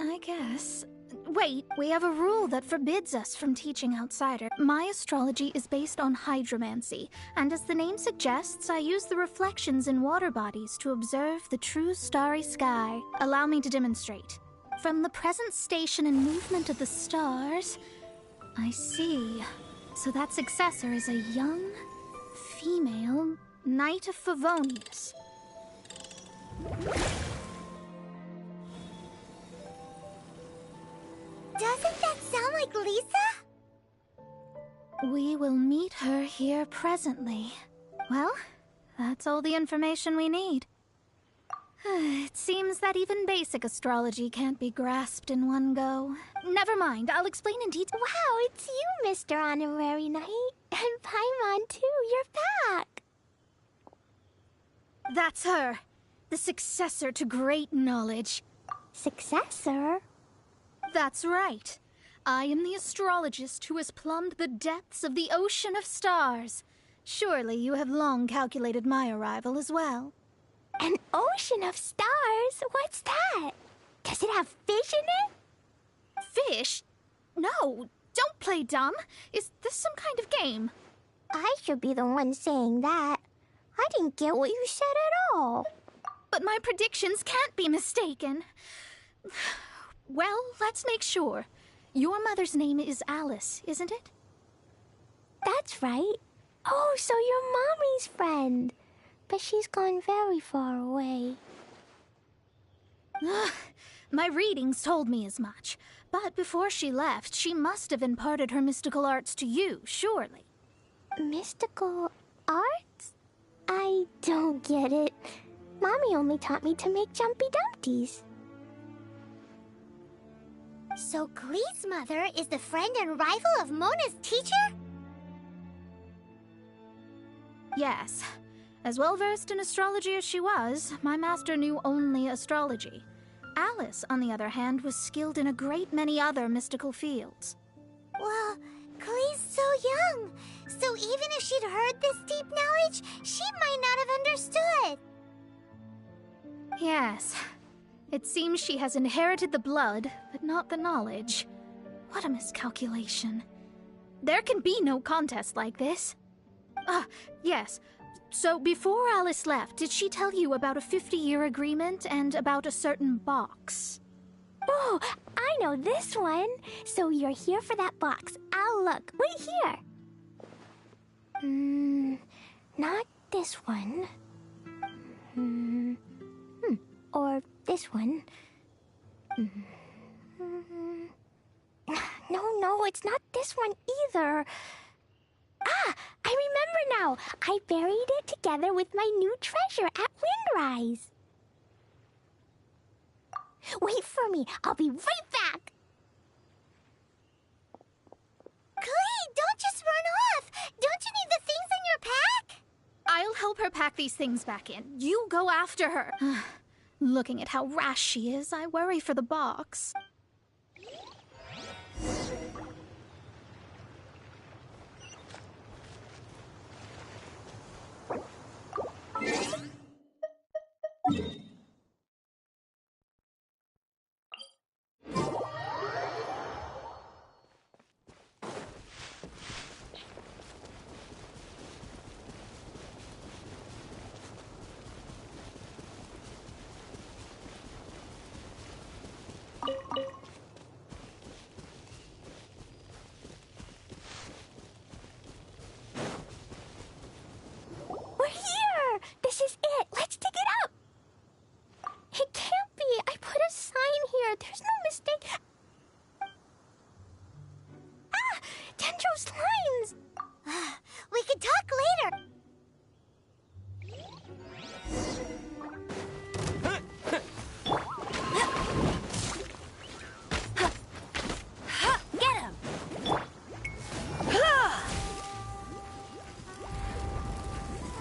Speaker 20: I guess. Wait, we have a rule that forbids us from teaching outsiders. My astrology is based on hydromancy, and as the name suggests, I use the reflections in water bodies to observe the true starry sky. Allow me to demonstrate. From the present station and movement of the stars, I see. So that successor is a young, female Knight of Favonius.
Speaker 5: Doesn't that sound like Lisa?
Speaker 20: We will meet her here presently. Well, that's all the information we need. It seems that even basic astrology can't be grasped in one go. Never mind, I'll explain in detail.
Speaker 5: Wow, it's you, Mr. Honorary Knight. And Paimon, too, you're back.
Speaker 20: That's her. The successor to great knowledge.
Speaker 5: Successor?
Speaker 20: That's right. I am the astrologist who has plumbed the depths of the ocean of stars. Surely you have long calculated my arrival as well.
Speaker 5: An ocean of stars? What's that? Does it have fish in it?
Speaker 20: Fish? No, don't play dumb. Is this some kind of game?
Speaker 5: I should be the one saying that. I didn't get what you said at all.
Speaker 20: But my predictions can't be mistaken. Well, let's make sure. Your mother's name is Alice, isn't it?
Speaker 5: That's right. Oh, so you're Mommy's friend. But she's gone very far away.
Speaker 20: My readings told me as much. But before she left, she must have imparted her mystical arts to you, surely.
Speaker 5: Mystical arts? I don't get it. Mommy only taught me to make Jumpy Dumpties. So Glee's mother is the friend and rival of Mona's teacher?
Speaker 20: Yes. As well-versed in astrology as she was, my master knew only astrology. Alice, on the other hand, was skilled in a great many other mystical fields.
Speaker 5: Well, Glee's so young, so even if she'd heard this deep knowledge, she might not have understood.
Speaker 20: Yes. It seems she has inherited the blood, but not the knowledge. What a miscalculation. There can be no contest like this. Ah, yes. So before Alice left, did she tell you about a 50-year agreement and about a certain box?
Speaker 5: Oh, I know this one. So you're here for that box. I'll look. Wait here. Not this one. Or this one. No, it's not this one either. Ah, I remember now. I buried it together with my new treasure at Windrise. Wait for me. I'll be right back. Glee, don't just run off. Don't you need the things in your pack?
Speaker 20: I'll help her pack these things back in. You go after her. Looking at how rash she is, I worry for the box.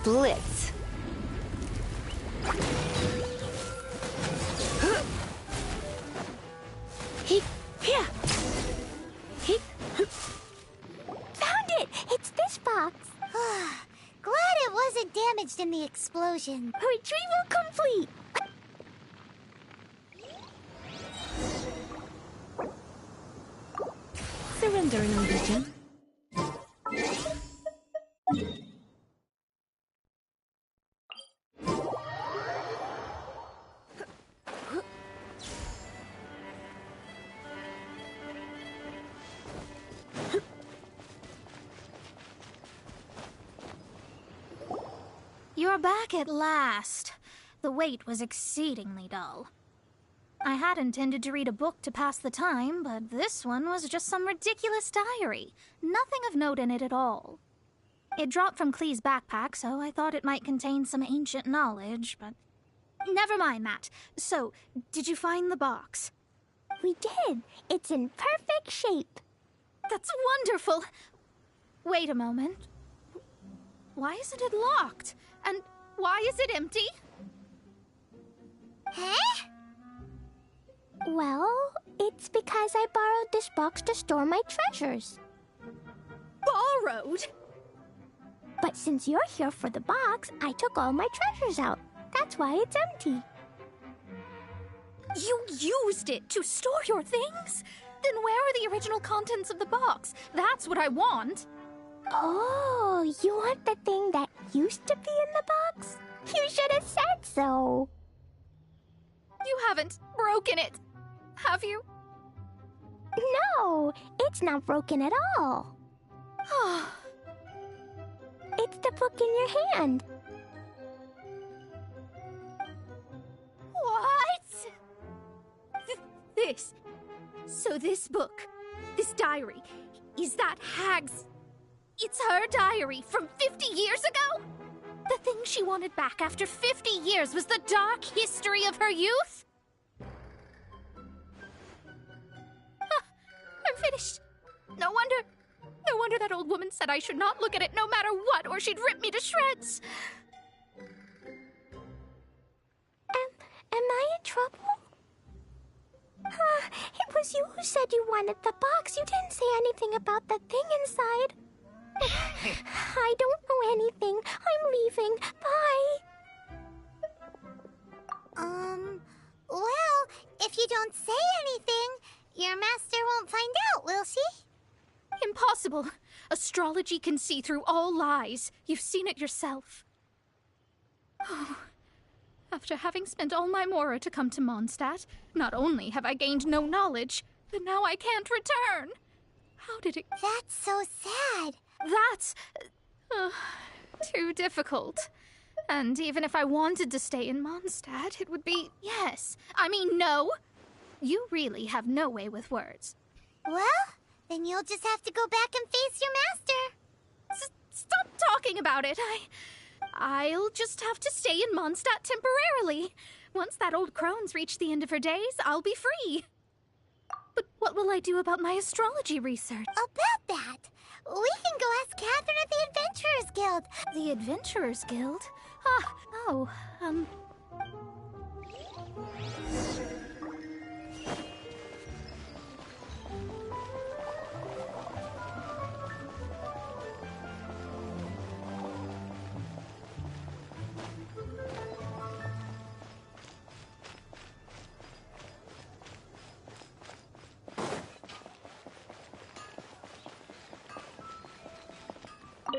Speaker 13: Blitz.
Speaker 5: Here. Found it! It's this box. Glad it wasn't damaged in the explosion. Retrieval complete.
Speaker 13: Surrendering religion.
Speaker 20: You're back at last. The wait was exceedingly dull. I had intended to read a book to pass the time, but this one was just some ridiculous diary. Nothing of note in it at all. It dropped from Clee's backpack, so I thought it might contain some ancient knowledge, but... Never mind that. So, did you find the box?
Speaker 5: We did. It's in perfect shape.
Speaker 20: That's wonderful. Wait a moment. Why isn't it locked? And why is it empty?
Speaker 5: Huh? Well, it's because I borrowed this box to store my treasures.
Speaker 20: Borrowed?
Speaker 5: But since you're here for the box, I took all my treasures out. That's why it's empty.
Speaker 20: You used it to store your things? Then where are the original contents of the box? That's what I want.
Speaker 5: Oh, you want the thing that used to be in the box? You should have said so.
Speaker 20: You haven't broken it, have you?
Speaker 5: No, it's not broken at all. It's the book in your hand.
Speaker 20: What? This. So this book, this diary, is that Hag's... It's her diary from 50 years ago? The thing she wanted back after 50 years was the dark history of her youth? I'm finished. No wonder that old woman said I should not look at it no matter what, or she'd rip me to shreds.
Speaker 5: Am I in trouble? It was you who said you wanted the box. You didn't say anything about the thing inside. I don't know anything. I'm leaving. Bye. Well, if you don't say anything, your master won't find out, will she?
Speaker 20: Impossible. Astrology can see through all lies. You've seen it yourself. Oh. After having spent all my mora to come to Mondstadt, not only have I gained no knowledge, but now I can't return. How did it...
Speaker 5: That's so sad.
Speaker 20: That's... too difficult. And even if I wanted to stay in Mondstadt, it would be yes. I mean, no. You really have no way with words.
Speaker 5: Well, then you'll just have to go back and face your master.
Speaker 20: Stop talking about it. I'll just have to stay in Mondstadt temporarily. Once that old crone's reached the end of her days, I'll be free. But what will I do about my astrology research?
Speaker 5: About that, we can go ask Catherine at the Adventurers Guild.
Speaker 20: The Adventurers Guild?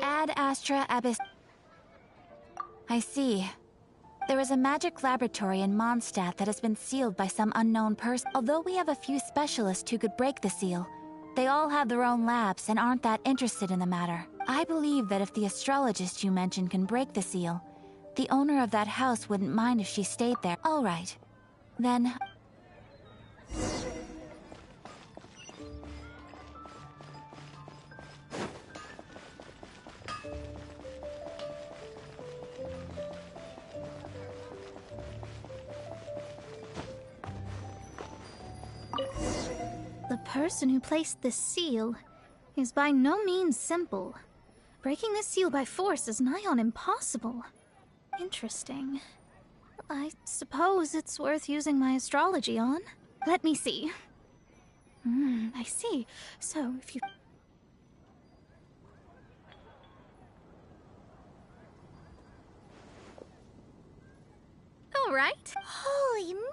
Speaker 11: Ad Astra Abyss. I see. There is a magic laboratory in Mondstadt that has been sealed by some unknown person. Although we have a few specialists who could break the seal, they all have their own labs and aren't that interested in the matter. I believe that if the astrologist you mentioned can break the seal, the owner of that house wouldn't mind if she stayed there. All right. Then...
Speaker 20: The person who placed the seal is by no means simple. Breaking this seal by force is nigh on impossible. Interesting. I suppose it's worth using my astrology on. Let me see. I see. So, if you... All right.
Speaker 5: Holy moly!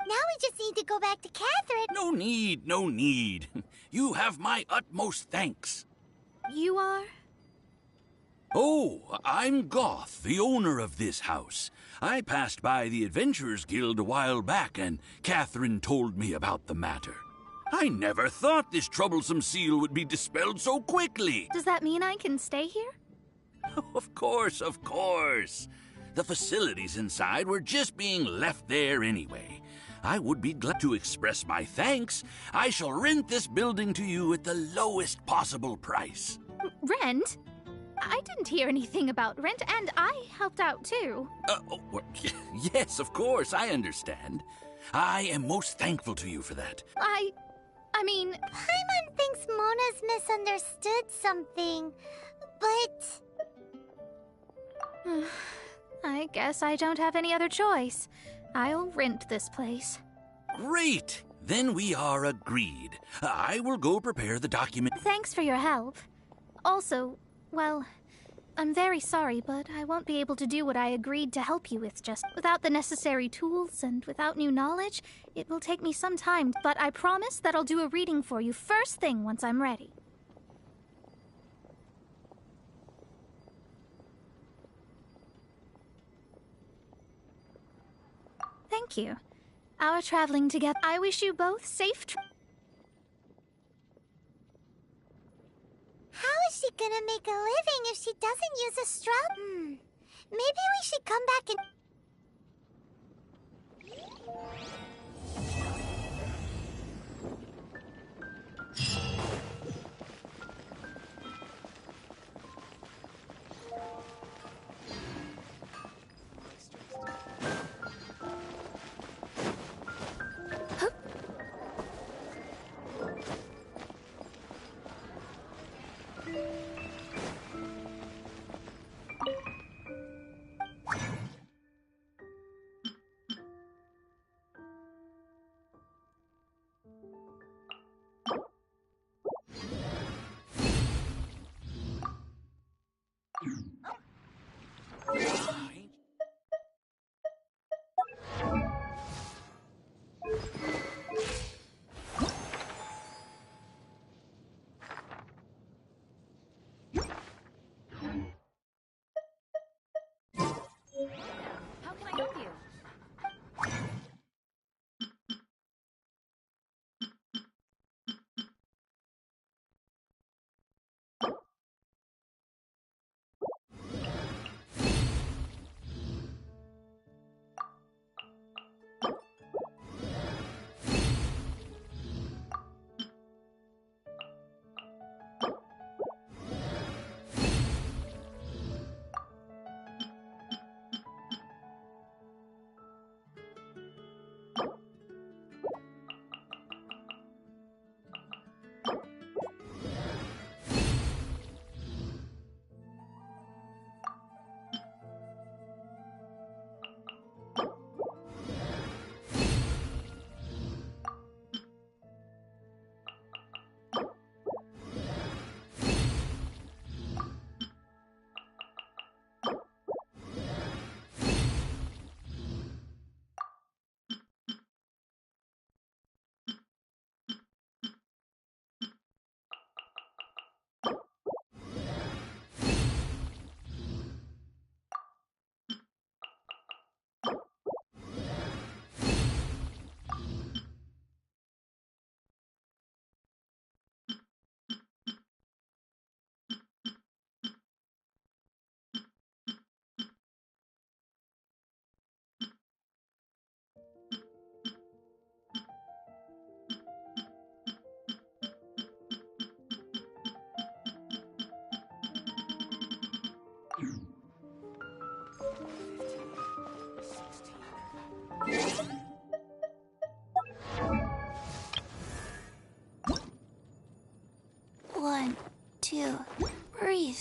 Speaker 5: Now we just need to go back to Catherine.
Speaker 19: No need, no need. You have my utmost thanks.
Speaker 20: You are?
Speaker 19: Oh, I'm Goth, the owner of this house. I passed by the Adventurers Guild a while back, and Catherine told me about the matter. I never thought this troublesome seal would be dispelled so quickly.
Speaker 20: Does that mean I can stay here?
Speaker 19: Of course, of course. The facilities inside were just being left there anyway. I would be glad to express my thanks. I shall rent this building to you at the lowest possible price.
Speaker 20: Rent? I didn't hear anything about rent, and I helped out too.
Speaker 19: Yes, of course, I understand. I am most thankful to you for that.
Speaker 20: I mean...
Speaker 5: Paimon thinks Mona's misunderstood something, but...
Speaker 20: I guess I don't have any other choice. I'll rent this place.
Speaker 19: Great! Then we are agreed. I will go prepare the document.
Speaker 20: Thanks for your help. Also, well, I'm very sorry, but I won't be able to do what I agreed to help you with just without the necessary tools and without new knowledge. It will take me some time, but I promise that I'll do a reading for you first thing once I'm ready. Thank you. Our traveling together. I wish you both safe
Speaker 5: How is she gonna make a living if she doesn't use astrology? Maybe we should come back and...
Speaker 11: How can I help you?
Speaker 20: One, two, breathe.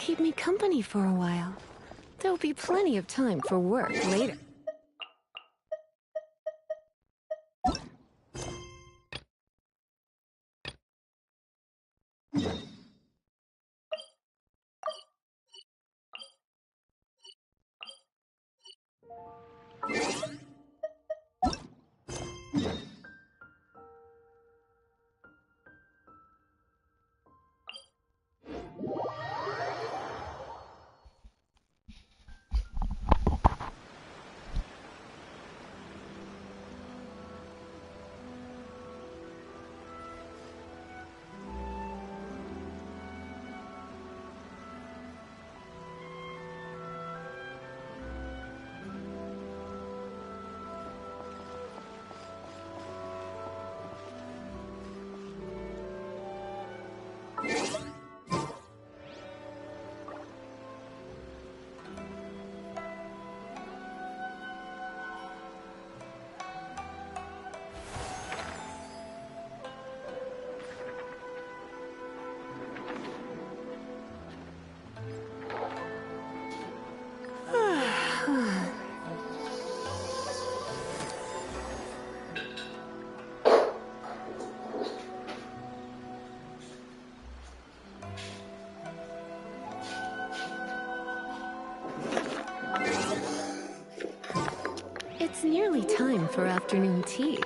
Speaker 13: keep me company for a while. There'll be plenty of time for work later. It's nearly time for afternoon tea.